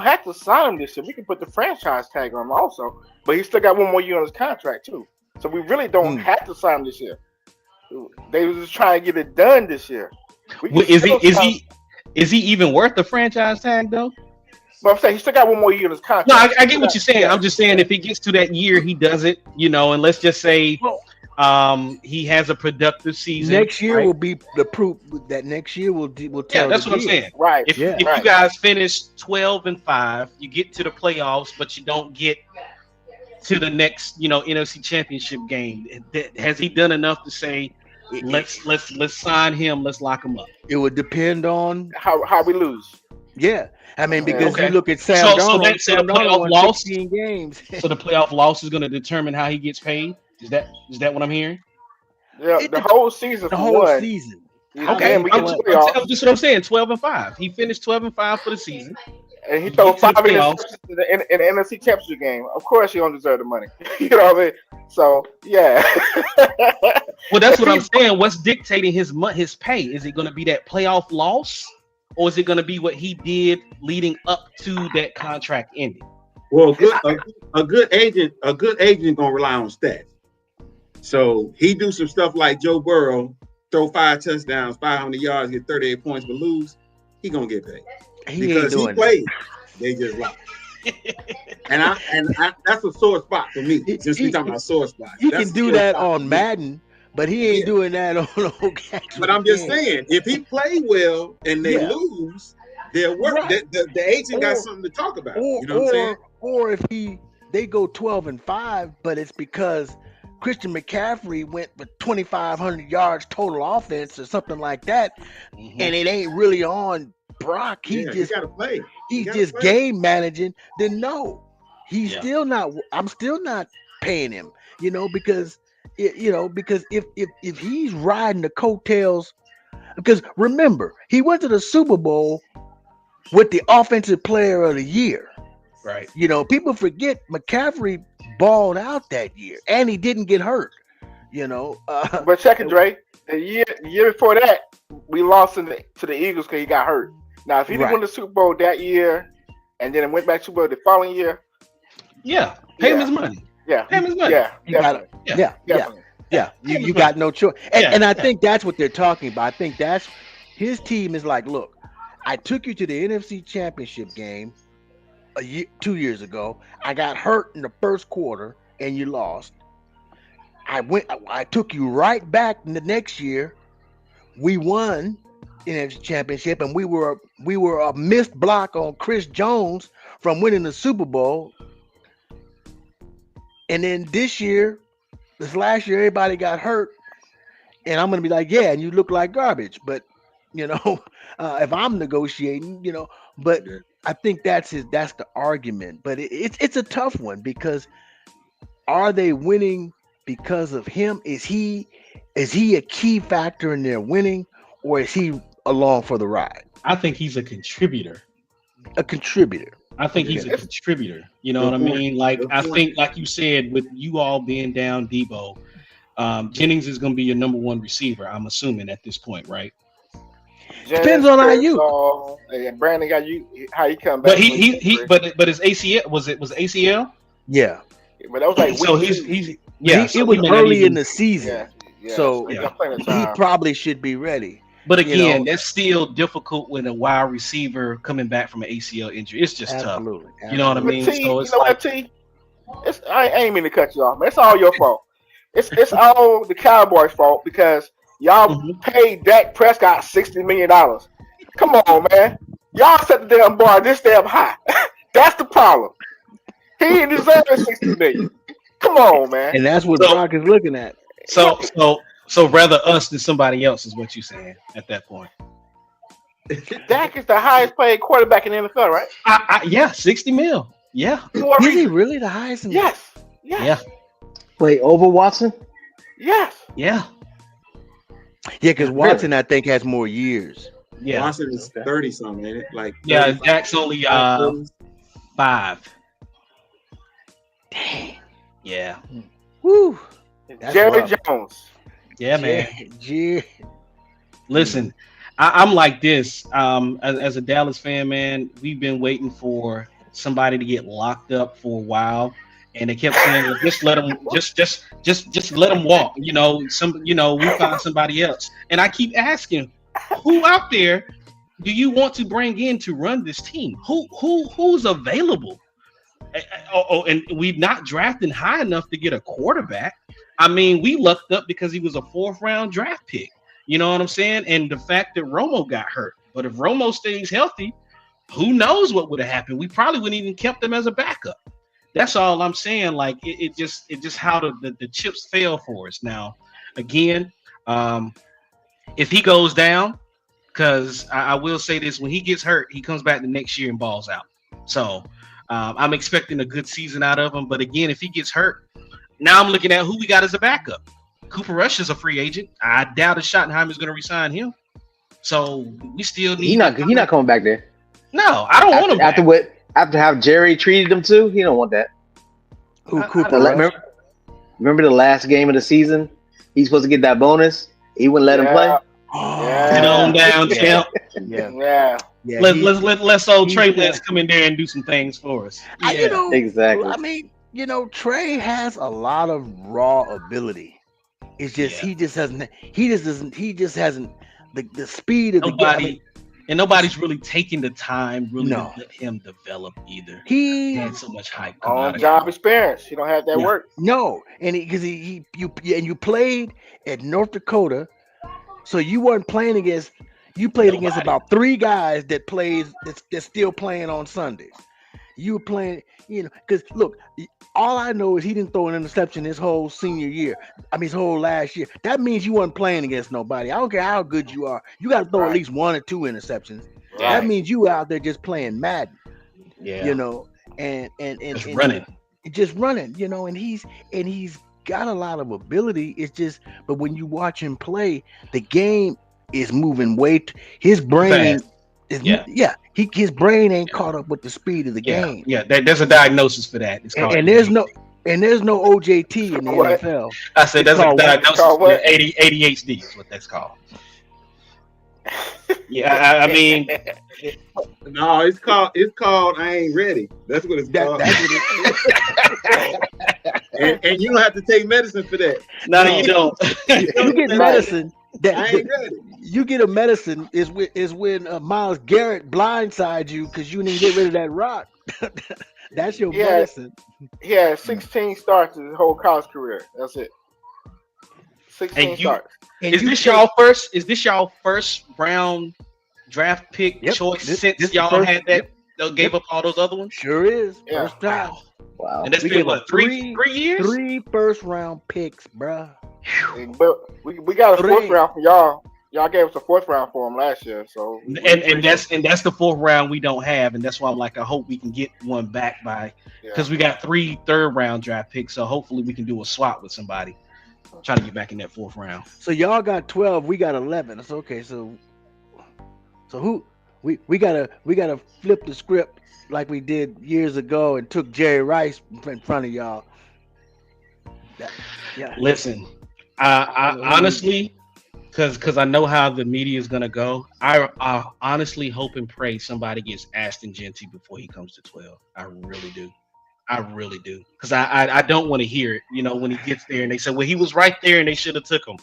Speaker 1: have to sign him this year. We can put the franchise tag on him also, but he still got one more year on his contract too. So we really don't have to sign him this year. They was just trying to get it done this year.
Speaker 2: Is he even worth the franchise tag though?
Speaker 1: But I'm saying he still got one more year on his contract.
Speaker 2: No, I get what you're saying. I'm just saying if he gets to that year, he does it, and let's just say he has a productive season.
Speaker 3: next year
Speaker 2: right?
Speaker 3: will be the proof that next year will tell.
Speaker 2: Yeah, that's
Speaker 3: the
Speaker 2: what I'm
Speaker 3: deal.
Speaker 2: saying.
Speaker 1: Right.
Speaker 2: If
Speaker 3: Yeah.
Speaker 2: you guys finish 12-5, you get to the playoffs, but you don't get to the next, NFC Championship game. Has he done enough to say, let's sign him, let's lock him up?
Speaker 3: It would depend on
Speaker 1: How we lose.
Speaker 3: yeah. I mean, because
Speaker 2: Okay.
Speaker 3: you look at Sam
Speaker 2: So
Speaker 3: Darnold.
Speaker 2: that's
Speaker 3: Sam
Speaker 2: the
Speaker 3: Darnold
Speaker 2: playoff
Speaker 3: won
Speaker 2: loss?
Speaker 3: 16 games.
Speaker 2: So the playoff loss is going to determine how he gets paid. Is that what I'm hearing?
Speaker 1: Yeah,
Speaker 3: It
Speaker 1: the
Speaker 3: dep-
Speaker 1: whole season
Speaker 3: the
Speaker 1: for
Speaker 3: whole
Speaker 1: one.
Speaker 3: season.
Speaker 2: Okay,
Speaker 1: And we get
Speaker 2: I'm
Speaker 1: to
Speaker 2: just,
Speaker 1: the playoffs,
Speaker 2: that's what I'm saying. 12-5. He finished 12-5 for the season.
Speaker 1: and he
Speaker 2: you
Speaker 1: threw
Speaker 2: get to the
Speaker 1: 5
Speaker 2: playoffs.
Speaker 1: interceptions in the NFC Championship game. Of course, he don't deserve the money. You know what I mean? So yeah.
Speaker 2: Well, that's what I'm saying. What's dictating his pay? Is it going to be that playoff loss, or is it going to be what he did leading up to that contract ending?
Speaker 6: Well, a good agent gonna rely on stats. So he do some stuff like Joe Burrow, throw 5 touchdowns, 500 yards, get 38 points, but lose. He gonna get paid
Speaker 3: He
Speaker 6: because
Speaker 3: ain't
Speaker 6: he
Speaker 3: doing that.
Speaker 6: played. They just lost. and I that's a sore spot for me. Since we talking about sore spots,
Speaker 3: He
Speaker 6: That's
Speaker 3: can
Speaker 6: a
Speaker 3: do
Speaker 6: sore
Speaker 3: that
Speaker 6: spot for
Speaker 3: on
Speaker 6: me.
Speaker 3: Madden, but he ain't
Speaker 6: Yeah.
Speaker 3: doing that on actual
Speaker 6: But I'm just
Speaker 3: games.
Speaker 6: saying, if he play well and they
Speaker 3: Yeah.
Speaker 6: lose, they'll work.
Speaker 3: Right.
Speaker 6: The agent got
Speaker 3: Or-
Speaker 6: something to talk about. You know what I'm saying?
Speaker 3: Or if they go 12-5, but it's because Christian McCaffrey went for 2,500 yards total offense or something like that,
Speaker 2: Mhm.
Speaker 3: and it ain't really on Brock. He
Speaker 6: Yeah,
Speaker 3: just
Speaker 6: got to play.
Speaker 3: he's
Speaker 6: gotta
Speaker 3: just
Speaker 6: play.
Speaker 3: game managing. Then no, he's
Speaker 2: Yeah.
Speaker 3: still not. I'm still not paying him. Because because if he's riding the coattails, because remember he went to the Super Bowl with the Offensive Player of the Year.
Speaker 2: Right.
Speaker 3: People forget McCaffrey balled out that year, and he didn't get hurt.
Speaker 1: But check it, Dre. The year before that, we lost to the Eagles because he got hurt. Now, if he didn't
Speaker 3: Right.
Speaker 1: win the Super Bowl that year, and then went back to Super Bowl the following year,
Speaker 2: Yeah. Pay him
Speaker 1: Yeah.
Speaker 2: his money.
Speaker 1: yeah,
Speaker 2: Pay him his money.
Speaker 1: yeah,
Speaker 3: You gotta-
Speaker 1: definitely,
Speaker 3: yeah.
Speaker 1: definitely.
Speaker 3: Yeah,
Speaker 2: Him
Speaker 3: you
Speaker 2: as
Speaker 3: got no choice, and,
Speaker 2: Yeah,
Speaker 3: and I
Speaker 2: yeah.
Speaker 3: think that's what they're talking about. I think that's his team is like, look, I took you to the NFC Championship game 2 years ago. I got hurt in the first quarter, and you lost. I took you right back in the next year. We won NFC Championship, and we were a missed block on Chris Jones from winning the Super Bowl. And then this last year, everybody got hurt, and I'm gonna be like, yeah, and you look like garbage. But if I'm negotiating, but
Speaker 6: Yeah.
Speaker 3: I think that's the argument. But it's a tough one because are they winning because of him? Is he a key factor in their winning, or is he along for the ride?
Speaker 2: I think he's a contributor.
Speaker 3: A contributor.
Speaker 2: I think he's a
Speaker 1: Yes.
Speaker 2: contributor. You know
Speaker 6: Good
Speaker 2: what I
Speaker 6: point.
Speaker 2: mean? Like
Speaker 6: Good
Speaker 2: I
Speaker 6: point.
Speaker 2: think, like you said, with you all being down Debo, Jennings is going to be your number one receiver. I'm assuming at this point, right?
Speaker 3: Depends on how you-
Speaker 1: And Brandon got you how he come back.
Speaker 2: But but his ACL was ACL.
Speaker 3: Yeah.
Speaker 1: But that was like
Speaker 2: So
Speaker 1: week
Speaker 2: he's
Speaker 1: two.
Speaker 2: he's yeah.
Speaker 3: It
Speaker 2: so
Speaker 3: was
Speaker 2: he may not
Speaker 3: early
Speaker 2: even-
Speaker 3: in the season,
Speaker 1: yeah.
Speaker 3: So,
Speaker 1: he
Speaker 2: yeah.
Speaker 1: got plenty of
Speaker 3: he
Speaker 1: time.
Speaker 3: probably should be ready.
Speaker 2: But
Speaker 3: you
Speaker 2: again,
Speaker 3: know.
Speaker 2: that's still difficult with a wide receiver coming back from an ACL injury. It's just tough.
Speaker 3: Absolutely.
Speaker 2: You know what I
Speaker 1: But
Speaker 2: mean?
Speaker 1: T,
Speaker 2: So it's
Speaker 1: you know
Speaker 2: like
Speaker 1: what, T? I ain't mean to cut you off, man. It's all your fault. It's all the Cowboys' fault because Y'all paid Dak Prescott $60 million. Come on, man. Y'all set the damn bar this damn high. That's the problem. He didn't deserve $60 million. Come on, man.
Speaker 3: And that's what
Speaker 2: So-
Speaker 3: Brock is looking at.
Speaker 2: So rather us than somebody else is what you're saying at that point.
Speaker 1: Dak is the highest paid quarterback in the NFL, right?
Speaker 2: Yeah, 60 mil. Yeah.
Speaker 1: For what
Speaker 3: Is he
Speaker 1: reason?
Speaker 3: really the highest? In
Speaker 1: Yes.
Speaker 2: Yeah.
Speaker 5: Wait, over Watson?
Speaker 1: Yes.
Speaker 2: Yeah.
Speaker 3: Yeah, because Watson, I think, has more years.
Speaker 2: Yeah.
Speaker 6: Watson is 30 something, ain't it? Like
Speaker 2: Yeah,
Speaker 6: 35,
Speaker 2: Dak's only 5.
Speaker 3: Dang.
Speaker 2: Yeah.
Speaker 3: Woo. That's
Speaker 1: Jerry
Speaker 3: rough.
Speaker 1: Jones.
Speaker 2: Yeah, man. Listen, I'm like this. As a Dallas fan, man, we've been waiting for somebody to get locked up for a while, and they kept saying, well, "Just let them, just let them walk." We find somebody else. And I keep asking, who out there do you want to bring in to run this team? Who's available? And we've not drafted high enough to get a quarterback. I mean, we lucked up because he was a 4th round draft pick. You know what I'm saying? And the fact that Romo got hurt. But if Romo stays healthy, who knows what would have happened? We probably wouldn't even kept him as a backup. That's all I'm saying. Like it just how the chips fell for us. Now, again, if he goes down, because I will say this, when he gets hurt, he comes back the next year and balls out. So I'm expecting a good season out of him. But again, if he gets hurt, now I'm looking at who we got as a backup. Cooper Rush is a free agent. I doubt if Schottenheimer is going to resign him. So we still need.
Speaker 5: He's not coming back there.
Speaker 2: No, I don't want him back.
Speaker 5: After how Jerry treated him too, he don't want that.
Speaker 3: Who Cooper?
Speaker 5: Remember the last game of the season? He's supposed to get that bonus. He wouldn't let him play.
Speaker 2: Sit on down, champ.
Speaker 1: Yeah.
Speaker 2: Let's old Trey Lance come in there and do some things for us.
Speaker 5: Exactly.
Speaker 3: I mean, Trey has a lot of raw ability. It's just he just hasn't the speed of the game.
Speaker 2: And nobody's really taking the time to let him develop either.
Speaker 3: He
Speaker 2: had so much hype.
Speaker 1: On job experience. You don't have that work.
Speaker 3: No, and because you played at North Dakota, so you weren't playing against. You played against about 3 guys that's still playing on Sundays. You were playing, because look, all I know is he didn't throw an interception his whole senior year. I mean, his whole last year. That means you weren't playing against nobody. I don't care how good you are. You got to throw at least 1 or 2 interceptions. Right. That means you out there just playing Madden.
Speaker 2: Yeah.
Speaker 3: And
Speaker 2: just running.
Speaker 3: And he's got a lot of ability. It's just, but when you watch him play, the game is moving his brain. His brain ain't caught up with the speed of the game.
Speaker 2: Yeah, there's a diagnosis for that. It's called
Speaker 3: there's no OJT in the NFL.
Speaker 2: I said that's a diagnosis for ADHD is what that's called. Yeah, I mean,
Speaker 6: no, it's called I ain't ready. That's what it's called. And you don't have to take medicine for that.
Speaker 2: No, you don't.
Speaker 3: You get medicine.
Speaker 6: I ain't ready.
Speaker 3: You get a medicine is when Myles Garrett blindsides you because you didn't get rid of that rock. That's your medicine.
Speaker 1: He had 16 starts in his whole college career. That's it. 16 starts.
Speaker 2: Is this y'all first round draft pick choice since y'all had that? Gave up all those other ones.
Speaker 3: Sure is.
Speaker 1: Yeah.
Speaker 3: First time.
Speaker 5: Wow.
Speaker 2: And that's been what 3 years?
Speaker 3: 3 first round picks, bruh.
Speaker 1: But we got a 4th round from y'all. Y'all gave us a 4th round for him last year, so
Speaker 2: and that's the 4th round we don't have, and that's why I'm like I hope we can get one back because we got 3 third round draft picks, so hopefully we can do a swap with somebody. Try to get back in that 4th round.
Speaker 3: So y'all got 12, we got 11. That's okay. So who we gotta flip the script like we did years ago and took Jerry Rice in front of y'all.
Speaker 2: Listen, I honestly, because I know how the media is gonna go. I honestly hope and pray somebody gets Ashton Jeanty before he comes to 12. I really do. Because I don't want to hear it. When he gets there and they say, well, he was right there and they should have took him.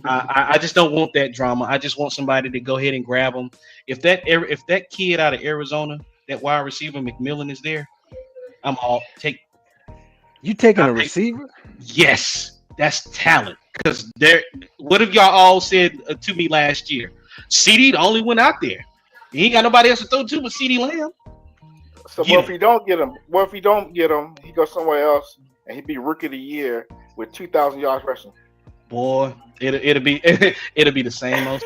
Speaker 2: I just don't want that drama. I just want somebody to go ahead and grab him. If that kid out of Arizona, that wide receiver McMillan is there, I'm all take.
Speaker 3: You taking a receiver?
Speaker 2: Yes, that's talent. Because there, what have y'all all said to me last year? CD the only one out there. He ain't got nobody else to throw to but CD Lamb.
Speaker 1: So
Speaker 2: Yeah.
Speaker 1: what if you don't get him? What if you don't get him? He goes somewhere else and he'd be rookie of the year with 2,000 yards rushing.
Speaker 2: Boy, it'll be it'll be the same old.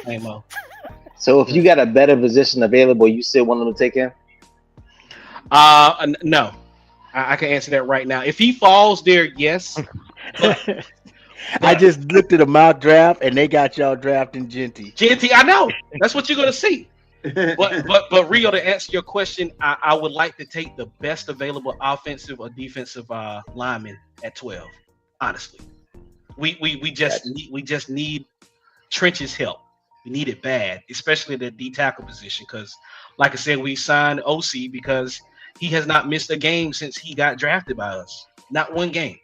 Speaker 5: So if you got a better position available, you still want them to take him?
Speaker 2: No, I can answer that right now. If he falls there, yes. But
Speaker 3: I just looked at a mock draft and they got y'all drafting Genty.
Speaker 2: JT, I know that's what you're gonna see. But Rio, to answer your question, I would like to take the best available offensive or defensive lineman at 12. Honestly, we just need Trench's help. We need it bad, especially the D tackle position. Because, like I said, we signed OC because he has not missed a game since he got drafted by us. Not one game.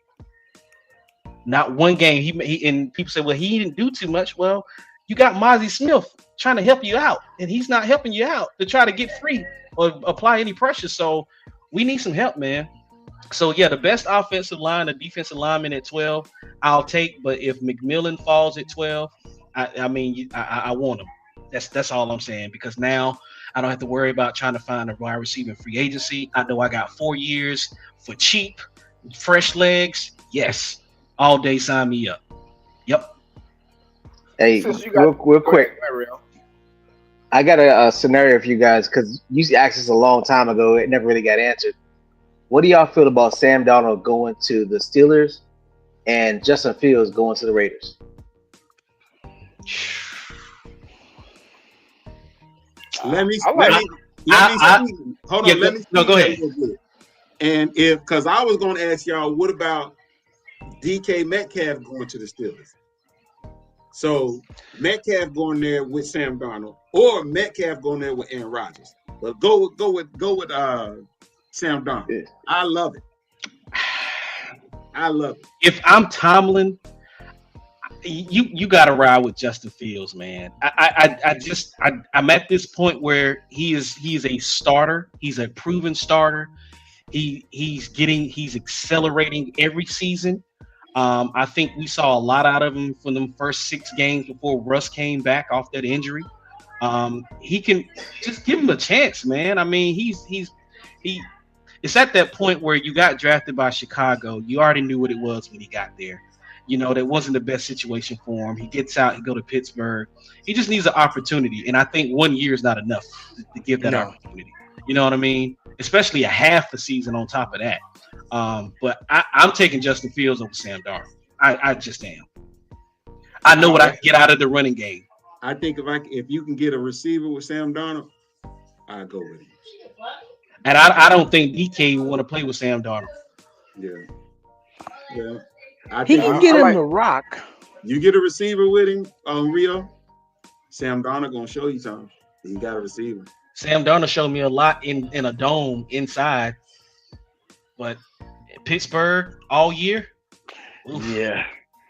Speaker 2: Not one game. He and people say, well, he didn't do too much. Well, you got Mozzie Smith trying to help you out, and he's not helping you out to try to get free or apply any pressure. So we need some help, man. So yeah, the best offensive line, the defensive lineman at 12, I'll take. But if McMillan falls at 12, I want him. That's all I'm saying, because now I don't have to worry about trying to find a wide receiver in free agency. I know I got 4 years for cheap, fresh legs. Yes, all day, sign me up. Yep.
Speaker 5: Hey,
Speaker 1: Since you got-
Speaker 5: real quick,
Speaker 1: Go ahead, Rio.
Speaker 5: I got a scenario for you guys because you asked this a long time ago. It never really got answered. What do y'all feel about Sam Darnold going to the Steelers and Justin Fields going to the Raiders?
Speaker 6: Let me
Speaker 1: I like-
Speaker 6: hold
Speaker 2: yeah,
Speaker 6: on. Let me
Speaker 2: no, go ahead.
Speaker 6: real quick. And because I was going to ask y'all, what about DK Metcalf going to the Steelers? So Metcalf going there with Sam Darnold, or Metcalf going there with Aaron Rodgers. But go with Sam Darnold.
Speaker 5: Yeah.
Speaker 6: I love it. I love it.
Speaker 2: If I'm Tomlin, you got to ride with Justin Fields, man. I'm at this point where he is a starter. He's a proven starter. He's accelerating every season. I think we saw a lot out of him from the first 6 games before Russ came back off that injury. He can just give him a chance, man. I mean, it's at that point where you got drafted by Chicago. You already knew what it was when he got there. You know, that wasn't the best situation for him. He gets out and go to Pittsburgh. He just needs an opportunity. And I think 1 year is not enough to give that opportunity. You know what I mean? Especially a half a season on top of that. But I'm taking Justin Fields over Sam Darnold. I just am. I know what I can get out of the running game.
Speaker 6: I think if you can get a receiver with Sam Darnold, I go with him.
Speaker 2: And I don't think DK will want to play with Sam Darnold.
Speaker 6: Yeah.
Speaker 3: He can get him the rock.
Speaker 6: You get a receiver with him on Rio, Sam Darnold gonna show you something. He got a receiver.
Speaker 2: Sam Darnold showed me a lot in a dome inside, but Pittsburgh all year. Oof,
Speaker 3: Yeah.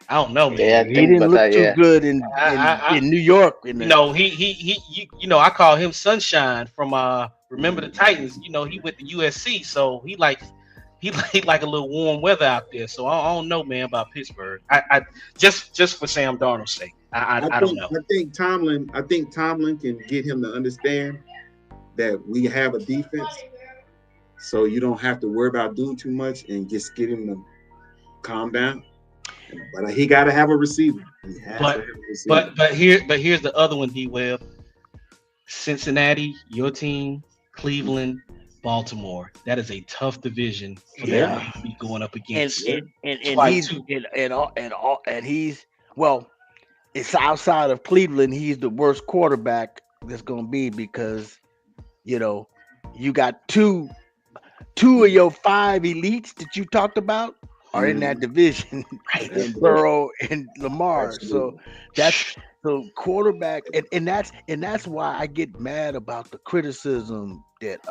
Speaker 2: I don't know, man.
Speaker 5: Yeah,
Speaker 3: He didn't look too good in New York.
Speaker 2: You know, I call him Sunshine from Remember the Titans. You know, he went to USC, so he like a little warm weather out there. So I don't know, man, about Pittsburgh. I just for Sam Darnold's sake. I don't know.
Speaker 6: I think Tomlin can get him to understand that we have a defense, so you don't have to worry about doing too much and just get him to calm down. But he got to have a receiver.
Speaker 2: But here's the other one, D-Web. Cincinnati, your team, Cleveland, Baltimore. That is a tough division for them to be going up against.
Speaker 3: And he's well, it's outside of Cleveland. He's the worst quarterback that's going to be because you know you got two of your 5 elites that you talked about are in that division, and Burrow and Lamar. So that's the quarterback, and that's why I get mad about the criticism that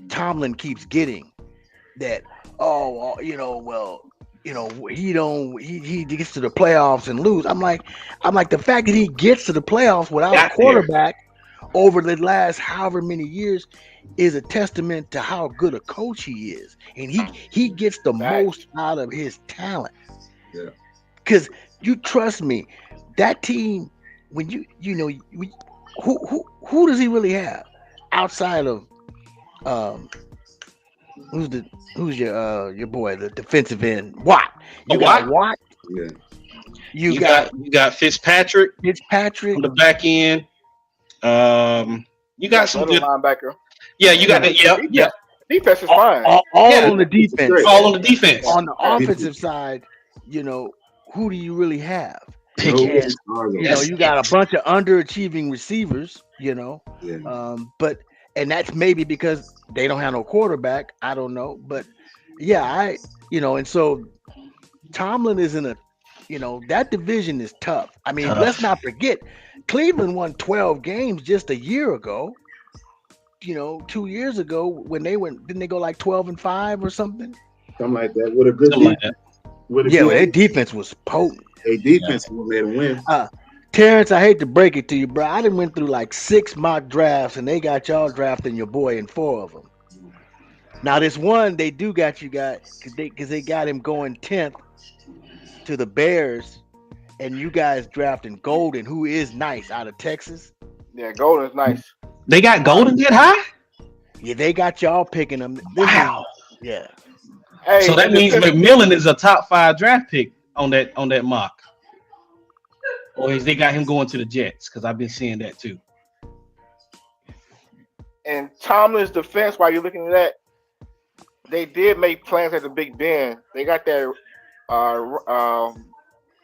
Speaker 3: Tomlin keeps getting. That he gets to the playoffs and lose. I'm like the fact that he gets to the playoffs without a quarterback over the last however many years is a testament to how good a coach he is, and he gets the most out of his talent.
Speaker 6: Yeah,
Speaker 3: because you trust me, that team when who does he really have outside of um who's your boy, the defensive end, Watt. You got Watt.
Speaker 6: Yeah.
Speaker 3: You got
Speaker 2: Fitzpatrick
Speaker 3: Fitzpatrick
Speaker 2: on the back end. You got some
Speaker 1: Another
Speaker 2: good.
Speaker 1: linebacker.
Speaker 2: Yeah, you got that. Yep.
Speaker 1: Defense is fine.
Speaker 3: all
Speaker 2: Yeah.
Speaker 3: on the defense.
Speaker 2: All on the defense.
Speaker 3: On the offensive side, who do you really have?
Speaker 2: Pickens.
Speaker 3: You got a bunch of underachieving receivers,
Speaker 6: Yeah.
Speaker 3: and that's maybe because they don't have no quarterback. I don't know, but yeah, and so Tomlin is in that division is tough. I mean, let's not forget, Cleveland won 12 games just a year ago. 2 years ago when they didn't they go like 12-5 or something?
Speaker 6: Something like that. With a good
Speaker 2: Something like
Speaker 6: defense.
Speaker 2: that.
Speaker 3: Well, their defense was potent.
Speaker 6: A defense will made them win.
Speaker 3: Terrence, I hate to break it to you, bro. I done went through like 6 mock drafts, and they got y'all drafting your boy in 4 of them. Now this one, they do got you guys because they got him going 10th to the Bears, and you guys drafting Golden, who is nice out of Texas.
Speaker 1: Yeah, Golden's nice.
Speaker 2: They got Golden that high?
Speaker 3: Yeah, they got y'all picking them.
Speaker 2: Wow.
Speaker 3: Yeah.
Speaker 1: Hey,
Speaker 2: So that means McMillan is a top 5 draft pick on that mock. Or is they got him going to the Jets? Because I've been seeing that too.
Speaker 1: And Tomlin's defense, while you're looking at that, they did make plans at the Big Ben. They got their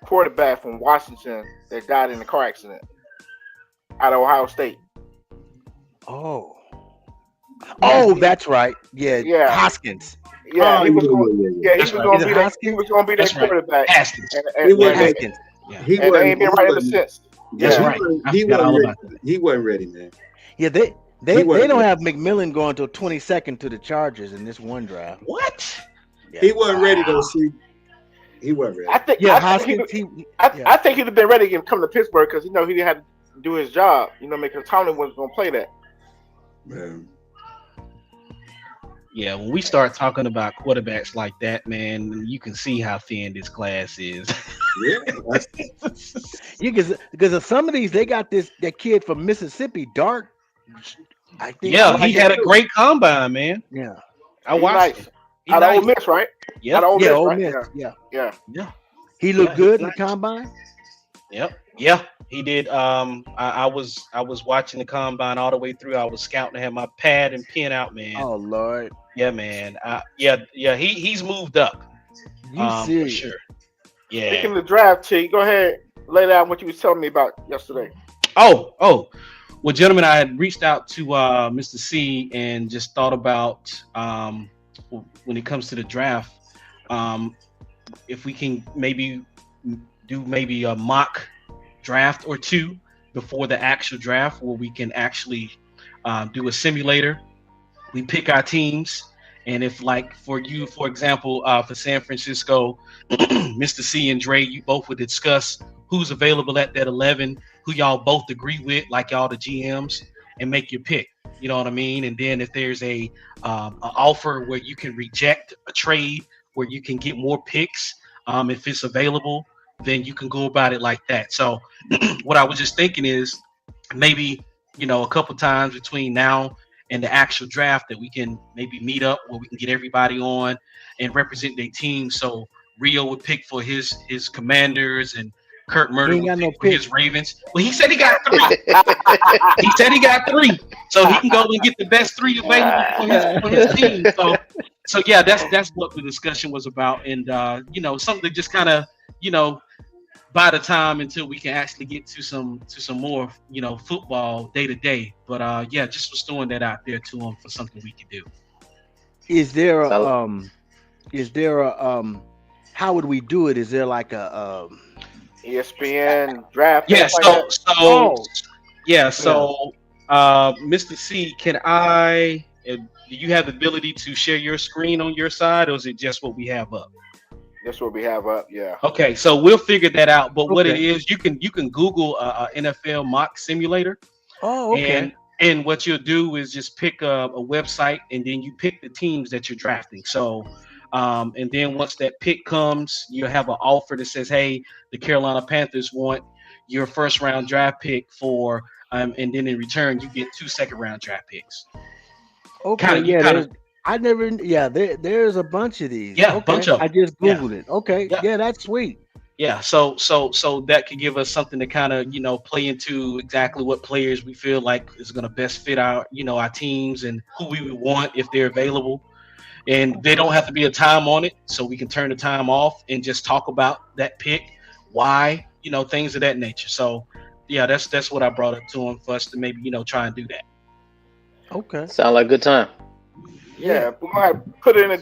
Speaker 1: quarterback from Washington that died in a car accident out of Ohio State.
Speaker 3: Oh, that's right. Yeah. Hoskins.
Speaker 1: Yeah, he was going.
Speaker 6: Yeah.
Speaker 1: He was going to be that. He was going to be that quarterback.
Speaker 2: Haskins.
Speaker 1: And
Speaker 6: He was
Speaker 3: Haskins.
Speaker 2: Yeah.
Speaker 6: He
Speaker 1: they ain't been right ever
Speaker 6: wasn't-
Speaker 1: since.
Speaker 2: That's
Speaker 1: Yeah.
Speaker 2: right. I
Speaker 6: He
Speaker 2: forgot all
Speaker 6: wasn't
Speaker 2: about
Speaker 6: ready. He wasn't ready, man.
Speaker 3: Yeah, they
Speaker 6: He wasn't
Speaker 3: don't
Speaker 6: ready.
Speaker 3: have McMillan going till 22nd to the Chargers in this one draft.
Speaker 2: What?
Speaker 3: Yeah.
Speaker 6: He wasn't ready though. See, he wasn't ready.
Speaker 1: I think.
Speaker 3: Yeah,
Speaker 1: I think
Speaker 3: Hoskins.
Speaker 1: I think he'd have been ready to come to Pittsburgh because he didn't have to do his job. Because Tomlin wasn't going to play that.
Speaker 6: Man.
Speaker 2: Yeah, when we start talking about quarterbacks like that, man, you can see how thin this class is.
Speaker 6: Yeah, that's-
Speaker 3: Because of some of these, they got that kid from Mississippi, Dart. I think.
Speaker 2: Yeah, he had a great combine, man.
Speaker 3: Yeah.
Speaker 2: I watched
Speaker 1: Nice.
Speaker 2: him. He
Speaker 1: Out of Ole
Speaker 2: nice.
Speaker 1: Miss, right?
Speaker 2: Yep.
Speaker 1: Out of Ole
Speaker 3: Yeah,
Speaker 1: Miss,
Speaker 3: Ole
Speaker 1: right?
Speaker 3: Miss. Yeah.
Speaker 1: Yeah.
Speaker 3: He looked
Speaker 2: Yeah,
Speaker 3: good
Speaker 2: he's
Speaker 3: in the combine.
Speaker 2: Yep. Yeah, he did. I was watching the combine all the way through. I was scouting. I had my pad and pen out, man.
Speaker 3: Oh Lord,
Speaker 2: Yeah, man. He's moved up.
Speaker 3: you
Speaker 2: For
Speaker 3: serious?
Speaker 2: sure.
Speaker 1: Speaking
Speaker 2: Yeah.
Speaker 1: of the draft, T, go ahead, lay down what you was telling me about yesterday.
Speaker 2: Oh. Well, gentlemen, I had reached out to Mr. C and just thought about when it comes to the draft, if we can maybe do a mock draft or 2 before the actual draft, where we can actually do a simulator. We pick our teams, and if, like, for you, for example, for San Francisco, Mr. C and Dre, you both would discuss who's available at that 11, who y'all both agree with, like y'all the GMs, and make your pick. You know what I mean? And then if there's a offer where you can reject a trade, where you can get more picks, if it's available, then you can go about it like that. So what I was just thinking is maybe, a couple times between now and the actual draft that we can maybe meet up where we can get everybody on and represent their team. So Rio would pick for his Commanders and Kurt Murder
Speaker 3: He ain't
Speaker 2: would
Speaker 3: got no
Speaker 2: pick for his
Speaker 3: pick.
Speaker 2: Ravens. Well, he said he got 3. He said he got 3. So he can go and get the best 3 available for his team. So yeah, that's what the discussion was about. And something to just kind of, by the time until we can actually get to some more, football day to day. But just was throwing that out there to him for something we can do.
Speaker 3: Is there a how would we do it? Is there like a
Speaker 1: ESPN draft.
Speaker 2: Yeah.
Speaker 1: stuff like that.
Speaker 2: So Mr. C, can I? Do you have the ability to share your screen on your side, or is it just what we have up?
Speaker 1: That's what we have up. Yeah.
Speaker 2: Okay, so we'll figure that out. But what it
Speaker 3: Okay.
Speaker 2: is, you can Google NFL mock simulator.
Speaker 3: Oh, okay.
Speaker 2: And what you'll do is just pick a website, and then you pick the teams that you're drafting. So And then once that pick comes, you have an offer that says, "Hey, the Carolina Panthers want your first round draft pick for," and then in return you get 2 second-round draft picks.
Speaker 3: Okay,
Speaker 2: you kinda-
Speaker 3: there's a bunch of these.
Speaker 2: Yeah,
Speaker 3: okay.
Speaker 2: bunch of
Speaker 3: I
Speaker 2: them.
Speaker 3: just
Speaker 2: Yeah.
Speaker 3: googled it. Okay,
Speaker 2: Yeah.
Speaker 3: yeah, that's sweet.
Speaker 2: Yeah, so that could give us something to kind of play into exactly what players we feel like is going to best fit our our teams and who we would want if they're available, and they don't have to be a time on it, so we can turn the time off and just talk about that pick, why, things of that nature. So yeah, that's what I brought up to him for us to maybe try and do that.
Speaker 3: Okay.
Speaker 5: Sound like a good time.
Speaker 1: Yeah, we're gonna have to put it in the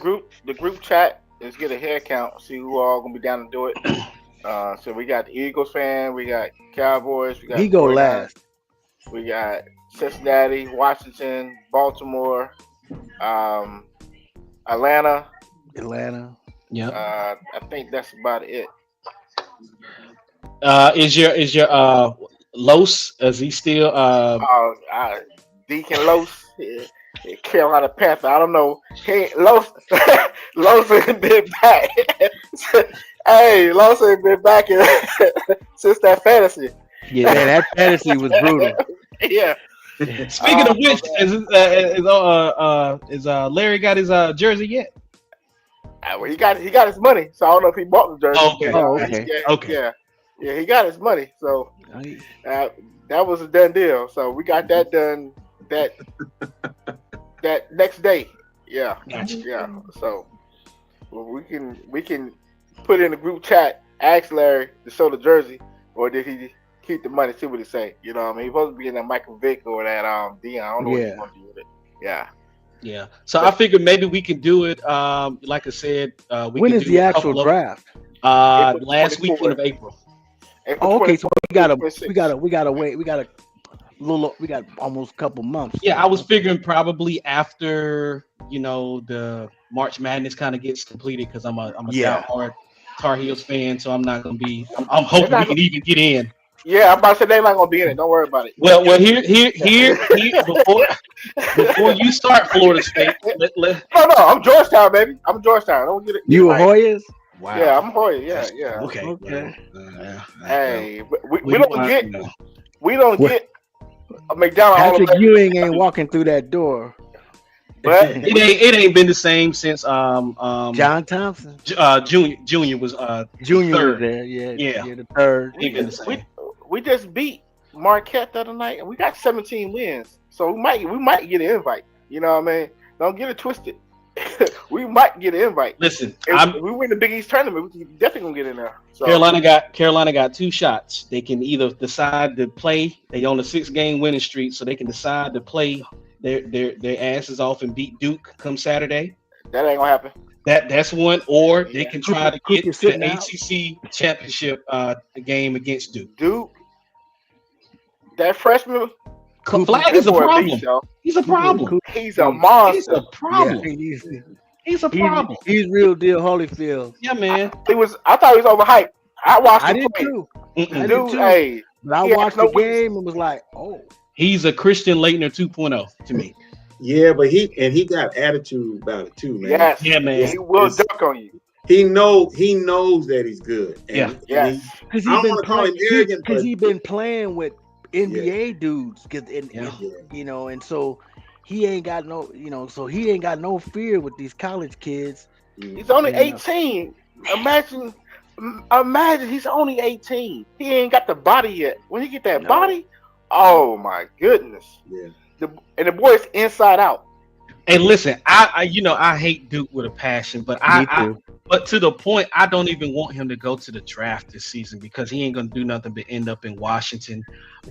Speaker 1: group chat. Let's get a head count, see who all gonna be down to do it. So we got the Eagles fan, we got Cowboys, we got
Speaker 3: He go
Speaker 1: 49ers,
Speaker 3: last.
Speaker 1: we got Cincinnati, Washington, Baltimore, Atlanta.
Speaker 2: Yeah.
Speaker 1: I think that's about it.
Speaker 2: Is your Los, is he still
Speaker 1: Deacon Los, Carolina Panther. I don't know. Hey, Los ain't been back. Hey, Los ain't been back since that fantasy.
Speaker 3: Yeah, that fantasy was brutal.
Speaker 1: Yeah.
Speaker 2: Speaking of which, is Larry got his jersey yet?
Speaker 1: Well, he got his money, so I don't know if he bought the jersey.
Speaker 2: Okay.
Speaker 3: Oh, okay.
Speaker 2: Okay.
Speaker 1: Yeah, he got his money, so that was a done deal. So we got that done that next day. Yeah,
Speaker 2: Gotcha.
Speaker 1: yeah. So we can put in the group chat, ask Larry to show the jersey, or did he keep the money? See what he say. You know what I mean? He's supposed to be in that Michael Vick or that Dion. I don't know what he's going to do with it. Yeah.
Speaker 2: Yeah. So I figured maybe we could do it. Like I said,
Speaker 3: When is the actual draft?
Speaker 2: Last weekend of April.
Speaker 3: Oh, okay. So we gotta
Speaker 1: 26th.
Speaker 3: wait. We got almost a couple months.
Speaker 2: Yeah, I was figuring probably after the March Madness kind of gets completed, because I'm a diehard Tar Heels fan, so I'm not gonna be. I'm hoping we can even get in.
Speaker 1: Yeah, I'm about to say they're not gonna be in it. Don't worry about it.
Speaker 2: Well, here before you start Florida State,
Speaker 1: No, I'm Georgetown, baby. I'm Georgetown. Don't get it.
Speaker 3: You
Speaker 1: right.
Speaker 3: Hoyas?
Speaker 2: wow.
Speaker 1: Yeah, I'm Hoya. Yeah.
Speaker 2: Okay.
Speaker 1: Hey, we
Speaker 2: We
Speaker 1: don't get a McDonald's. all the
Speaker 3: Patrick
Speaker 1: way.
Speaker 3: Ewing ain't walking through that door.
Speaker 1: But
Speaker 2: It ain't been the same since
Speaker 3: John Thompson
Speaker 2: Junior was
Speaker 3: Junior was
Speaker 2: third.
Speaker 3: there.
Speaker 2: Yeah.
Speaker 3: The third.
Speaker 2: Ain't been the same.
Speaker 1: we just beat Marquette the other night, and we got 17 wins. So we might get an invite. You know what I mean? Don't get it twisted. We might get an invite.
Speaker 2: Listen,
Speaker 1: If we win the Big East tournament, we definitely gonna get in there. So,
Speaker 2: Carolina got 2 shots. They can either decide to play. They on a 6-game winning streak, so they can decide to play their asses off and beat Duke come Saturday.
Speaker 1: that ain't gonna happen.
Speaker 2: That's one, or they can try to get
Speaker 3: Cooper's
Speaker 2: the
Speaker 3: sitting out.
Speaker 2: ACC championship game against Duke.
Speaker 1: Dude, that freshman,
Speaker 2: Flag is a
Speaker 1: boy
Speaker 2: problem.
Speaker 1: beast, y'all.
Speaker 2: He's a problem.
Speaker 1: He's a
Speaker 2: He's
Speaker 1: monster.
Speaker 2: a problem.
Speaker 3: Yeah,
Speaker 2: He's a problem.
Speaker 3: he's real deal Holyfield.
Speaker 2: Yeah, man.
Speaker 1: I thought he was overhyped. I watched
Speaker 3: I
Speaker 1: him
Speaker 3: did
Speaker 1: play.
Speaker 3: too.
Speaker 2: Mm-mm.
Speaker 3: I did
Speaker 1: Dude,
Speaker 3: too.
Speaker 1: hey,
Speaker 3: But I
Speaker 1: He has
Speaker 3: watched
Speaker 1: no
Speaker 3: the game and was like, oh.
Speaker 2: He's a Christian Leitner 2.0 to me.
Speaker 6: Yeah, but he got attitude about it too, man.
Speaker 1: yes,
Speaker 2: Yeah, man.
Speaker 1: he will
Speaker 6: It's-
Speaker 1: dunk on you.
Speaker 6: He knows that he's good.
Speaker 2: Yeah.
Speaker 1: Yes,
Speaker 3: Because
Speaker 6: I don't wanna call him arrogant, but-
Speaker 3: he's been playing with NBA dudes,
Speaker 2: Yeah.
Speaker 3: and so he ain't got no fear with these college kids.
Speaker 1: he's only
Speaker 3: Yeah.
Speaker 1: 18. Imagine he's only 18. He ain't got the body yet. When he get that
Speaker 5: No.
Speaker 1: body, oh my goodness.
Speaker 6: Yeah.
Speaker 1: And the boy's inside out.
Speaker 2: Hey, listen, I hate Duke with a passion, but but to the point, I don't even want him to go to the draft this season, because he ain't gonna do nothing but end up in Washington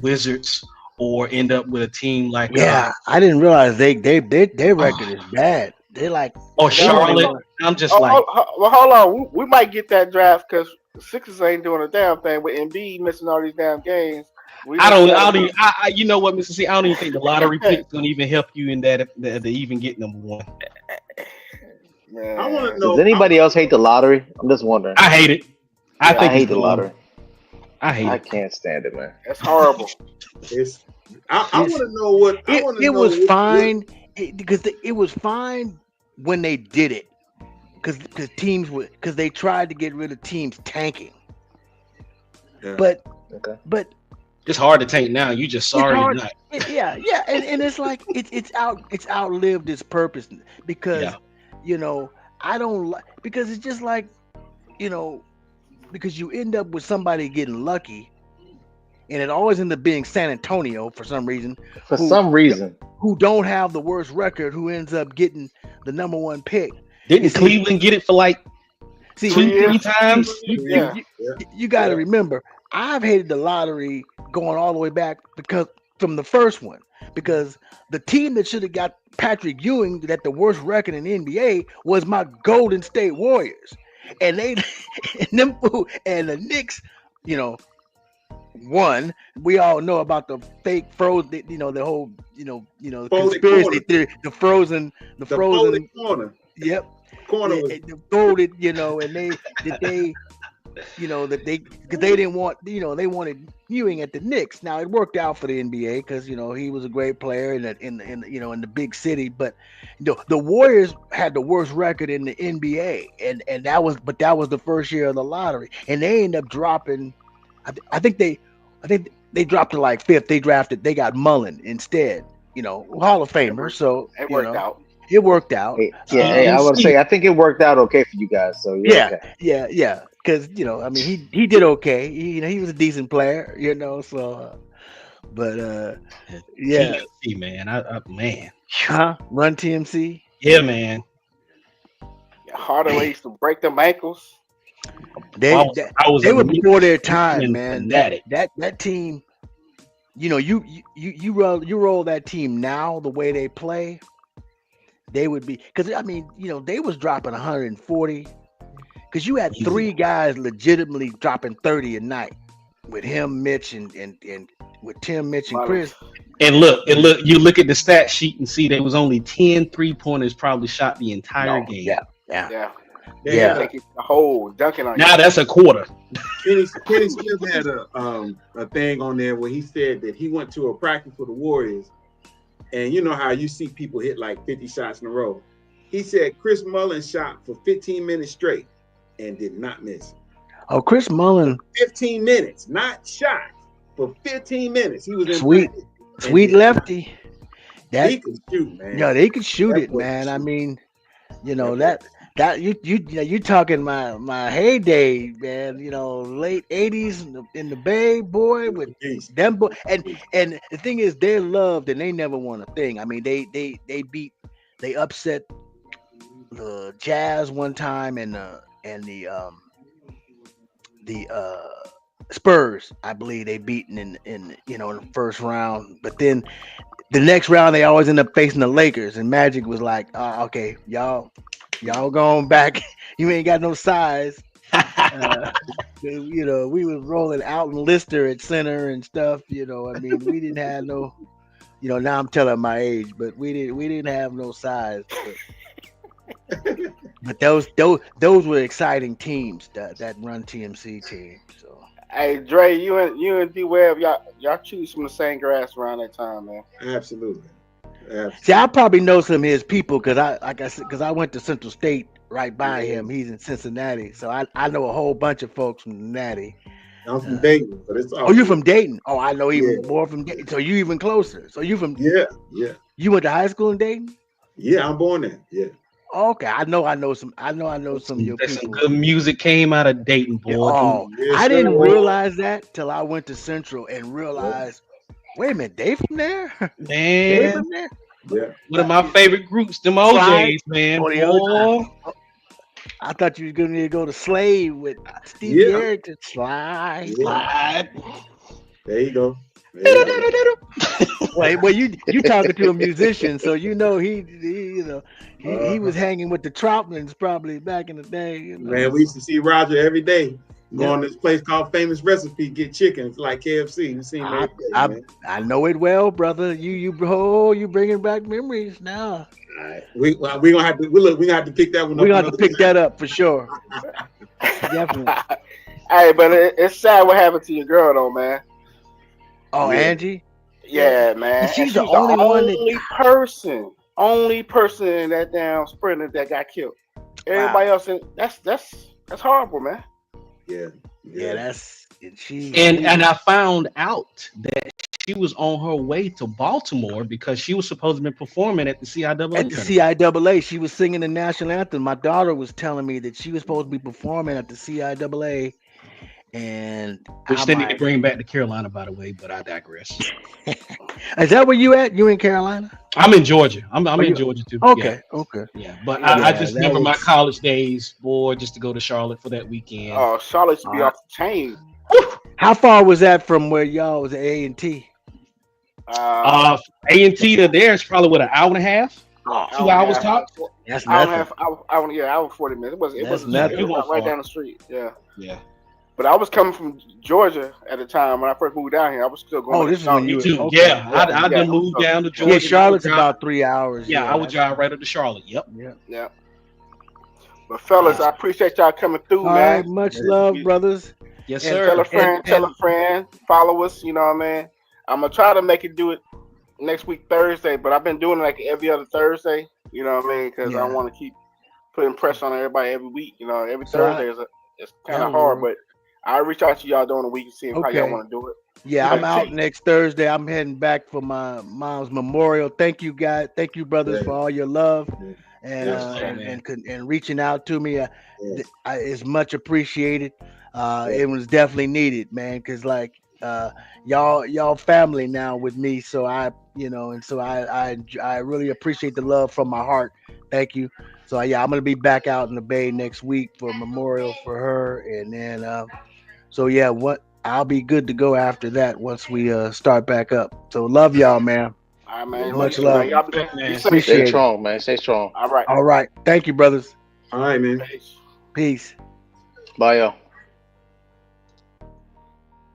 Speaker 2: Wizards or end up with a team like
Speaker 3: I didn't realize their record is bad. They're like,
Speaker 2: or Charlotte. I'm just like,
Speaker 1: Well, hold on. We might get that draft because the Sixers ain't doing a damn thing with Embiid missing all these damn games.
Speaker 2: I don't even, you know what, Mr. C, I don't even think the lottery pick's gonna even help you in that to even get number one.
Speaker 1: Man.
Speaker 6: I want to know.
Speaker 5: Does anybody else hate the lottery? I'm just wondering.
Speaker 2: I hate it. I
Speaker 1: Yeah,
Speaker 2: think
Speaker 5: I hate
Speaker 2: it's
Speaker 5: the
Speaker 2: dumb.
Speaker 5: lottery.
Speaker 2: I hate
Speaker 5: I
Speaker 2: it.
Speaker 5: can't stand it, man.
Speaker 1: That's horrible.
Speaker 6: I want to know what. I wanna
Speaker 3: it
Speaker 6: know
Speaker 3: was
Speaker 6: what-
Speaker 3: fine because it was fine when they did it, because teams would because they tried to get rid of teams tanking.
Speaker 6: Yeah.
Speaker 3: But
Speaker 5: Okay.
Speaker 2: It's hard to tank now. You just sorry
Speaker 3: hard.
Speaker 2: not.
Speaker 3: Yeah, and it's like it's outlived its purpose because
Speaker 2: Yeah.
Speaker 3: you know I don't like because it's just like you know because you end up with somebody getting lucky, and it always ends up being San Antonio for some reason
Speaker 5: For
Speaker 3: Who-
Speaker 5: some reason,
Speaker 3: who don't have the worst record who ends up getting the number one pick.
Speaker 2: Didn't
Speaker 3: see-
Speaker 2: Cleveland get it for like
Speaker 3: See,
Speaker 2: 2-3 times?
Speaker 1: Yeah.
Speaker 3: you got to remember, I've hated the lottery going all the way back because from the first one, because the team that should have got Patrick Ewing that the worst record in the NBA was my Golden State Warriors, and they and the Knicks, you know, won. We all know about the fake frozen, you know, the whole,
Speaker 6: Folded
Speaker 3: conspiracy
Speaker 6: corner.
Speaker 3: theory, the frozen,
Speaker 6: The folded corner.
Speaker 3: yep.
Speaker 6: Corner was
Speaker 3: They voted, and they because they didn't want, they wanted Ewing at the Knicks. Now it worked out for the NBA because he was a great player in the big city. But the Warriors had the worst record in the NBA, and that was the first year of the lottery, and they ended up dropping. I think they dropped to like fifth. They got Mullen instead. Hall of Famer. So
Speaker 1: It worked out.
Speaker 3: It worked out.
Speaker 5: Hey, I would say I think it worked out okay for you guys. So
Speaker 3: Yeah,
Speaker 5: okay.
Speaker 3: yeah. Because he did okay. He was a decent player. So, but yeah,
Speaker 2: TMC, man. Man.
Speaker 3: Run TMC.
Speaker 2: Yeah, man.
Speaker 1: Hardaway used to break them ankles.
Speaker 3: They
Speaker 2: I was
Speaker 3: they
Speaker 2: a
Speaker 3: were
Speaker 2: Knicks
Speaker 3: before their time, man.
Speaker 2: fanatic.
Speaker 3: That team, you roll that team now the way they play, they would be because they was dropping 140 because you had
Speaker 2: Easy.
Speaker 3: three guys legitimately dropping 30 a night with him, Mitch, and with Tim, Mitch, and Chris.
Speaker 2: And look, you look at the stat sheet and see there was only 10 3-pointers probably shot the entire game.
Speaker 3: Yeah.
Speaker 1: Yeah.
Speaker 3: Yeah.
Speaker 1: Taking the hole, dunking on
Speaker 2: Now
Speaker 1: you.
Speaker 2: that's a quarter.
Speaker 6: Kenny Smith had a thing on there where he said that he went to a practice for the Warriors, and you know how you see people hit like 50 shots in a row. He said Chris Mullin shot for 15 minutes straight and did not miss.
Speaker 3: Oh, Chris Mullin,
Speaker 6: 15 minutes, not shot, for 15 minutes. He was in
Speaker 3: Sweet.
Speaker 6: practice. And
Speaker 3: sweet
Speaker 6: did not-
Speaker 3: lefty. That
Speaker 6: He could shoot, man.
Speaker 3: Yeah, they could shoot
Speaker 6: That
Speaker 3: it,
Speaker 6: boy
Speaker 3: man.
Speaker 6: could
Speaker 3: I
Speaker 6: shoot.
Speaker 3: mean,
Speaker 6: That
Speaker 3: that you talking my heyday, man. Late '80s in the Bay, boy, with
Speaker 6: Jeez.
Speaker 3: them boy. And the thing is, they're loved and they never won a thing. I mean, they upset the Jazz one time and the Spurs. I believe they beaten in the first round, but then. The next round, they always end up facing the Lakers, and Magic was like, "Okay, y'all going back. You ain't got no size." We was rolling out and Lister at center and stuff. We didn't have no. Now I'm telling my age, but we didn't have no size. But those were exciting teams. That Run TMC team. So.
Speaker 1: Hey Dre, you and D Webb, y'all choose from the same grass around that time, man.
Speaker 6: Absolutely.
Speaker 3: See, I probably know some of his people because I went to Central State right by him. He's in Cincinnati, so I know a whole bunch of folks from Cincinnati.
Speaker 6: I'm from Dayton, but it's all.
Speaker 3: Oh, you from Dayton? Oh, I know even more from Dayton. So you even closer. So you from?
Speaker 6: Yeah.
Speaker 3: You went to high school in Dayton?
Speaker 6: Yeah, I'm born there. Yeah.
Speaker 3: Okay, I know some of your
Speaker 2: There's some
Speaker 3: people.
Speaker 2: good music came out of Dayton, boy.
Speaker 3: Oh,
Speaker 6: Yes,
Speaker 3: I didn't
Speaker 6: sir.
Speaker 3: realize that till I went to Central and realized, wait a minute, they from there? They
Speaker 2: Man,
Speaker 3: from there?
Speaker 6: Yeah.
Speaker 2: one of my favorite groups, them OJs, man.
Speaker 3: Oh, the
Speaker 2: Boy.
Speaker 3: I thought you was going to go to Slave with Stevie
Speaker 6: Yeah.
Speaker 3: Eric to slide.
Speaker 2: Slide.
Speaker 6: There you go. There you go.
Speaker 3: Well, you talking to a musician, so he was hanging with the Troutmans probably back in the day.
Speaker 6: Man, we used to see Roger every day. Going to this place called Famous Recipe, get chicken. It's like KFC. We seen him every day, man.
Speaker 3: I know it well, brother. You bringing back memories now.
Speaker 6: All right. We gonna have to we gonna have to pick that one up.
Speaker 3: We're gonna have to
Speaker 6: another
Speaker 3: pick that up for sure. Definitely.
Speaker 1: Hey, but it's sad what happened to your girl, though, man.
Speaker 3: Oh,
Speaker 6: Yeah.
Speaker 3: Angie.
Speaker 1: Yeah, man.
Speaker 3: She's
Speaker 1: And
Speaker 3: the only one that-
Speaker 1: only person in that damn sprinter that got killed. Everybody else, that's horrible, man.
Speaker 6: Yeah.
Speaker 3: Yeah, that's she.
Speaker 2: And I found out that she was on her way to Baltimore because she was supposed to be performing at the CIAA.
Speaker 3: At the
Speaker 2: tournament.
Speaker 3: CIAA, she was singing the national anthem. My daughter was telling me that she was supposed to be performing at the CIAA, and
Speaker 2: Which
Speaker 3: I'm
Speaker 2: they need to
Speaker 3: like,
Speaker 2: bring back to Carolina, by the way, but I digress.
Speaker 3: is that where you at? You in Carolina?
Speaker 2: I'm in Georgia. I'm
Speaker 3: you-
Speaker 2: in Georgia too.
Speaker 3: Okay, okay.
Speaker 2: Yeah. But
Speaker 1: Yeah,
Speaker 2: I just
Speaker 3: that
Speaker 2: remember my
Speaker 3: was-
Speaker 2: college days, boy, just to go to Charlotte for that weekend.
Speaker 1: Oh, Charlotte should be off the chain.
Speaker 3: How far was that from where y'all was at A&T?
Speaker 2: A&T to there is probably what, an hour and a half? 2 hours tops?
Speaker 3: That's
Speaker 1: Hour and
Speaker 3: nothing.
Speaker 1: a half, hour 40 minutes. It
Speaker 3: That's
Speaker 1: was
Speaker 3: nothing.
Speaker 2: It wasn't
Speaker 1: right
Speaker 2: far.
Speaker 1: down the street. Yeah.
Speaker 2: Yeah.
Speaker 1: But I was coming from Georgia at the time when I first moved down here. I was still going.
Speaker 3: Oh,
Speaker 1: to
Speaker 3: this is when
Speaker 1: Charlotte.
Speaker 3: you
Speaker 2: Me too.
Speaker 3: okay.
Speaker 2: Yeah. I
Speaker 1: Yeah.
Speaker 2: done moved down to Georgia.
Speaker 3: Yeah,
Speaker 2: and
Speaker 3: Charlotte's
Speaker 2: I would drive-
Speaker 3: about 3 hours.
Speaker 2: Yeah, I would
Speaker 3: that's-
Speaker 2: drive right up to Charlotte. Yep.
Speaker 3: Yeah.
Speaker 1: Yeah. But fellas, I appreciate y'all coming through,
Speaker 3: All
Speaker 1: man.
Speaker 3: right, much love, brothers.
Speaker 2: Yes,
Speaker 1: And
Speaker 2: sir.
Speaker 1: tell a friend,
Speaker 3: And-
Speaker 1: tell a friend, follow us. You know what I mean? I'm gonna try to make it do it next week Thursday, but I've been doing it like every other Thursday. You know what I mean? Because
Speaker 3: Yeah.
Speaker 1: I want to keep putting pressure on everybody every week. You know, every
Speaker 3: So I-
Speaker 1: Thursday it's kind
Speaker 3: That'll
Speaker 1: of hard,
Speaker 3: work.
Speaker 1: but I reach out to y'all during the week and see how
Speaker 3: Okay.
Speaker 1: y'all want to do it.
Speaker 3: Yeah, I'm
Speaker 1: Yeah.
Speaker 3: out next Thursday. I'm heading back for my mom's memorial. Thank you, guys. Thank you, brothers, for all your love and
Speaker 6: Yes,
Speaker 3: and reaching out to me. It's much appreciated.
Speaker 6: Yeah.
Speaker 3: It was definitely needed, man. Because like y'all family now with me. So I really appreciate the love from my heart. Thank you. So yeah, I'm gonna be back out in the Bay next week for a memorial for her, and then so yeah, I'll be good to go after that once we start back up. So love y'all, man.
Speaker 1: All right, man.
Speaker 3: Much
Speaker 1: Man,
Speaker 3: love.
Speaker 1: Y'all be,
Speaker 2: Man.
Speaker 1: be safe.
Speaker 3: Appreciate
Speaker 5: Stay
Speaker 3: it.
Speaker 5: strong, man. Stay strong.
Speaker 1: All right.
Speaker 3: All right, thank you, brothers.
Speaker 6: All right, man.
Speaker 1: Peace.
Speaker 3: Peace.
Speaker 5: Bye, y'all.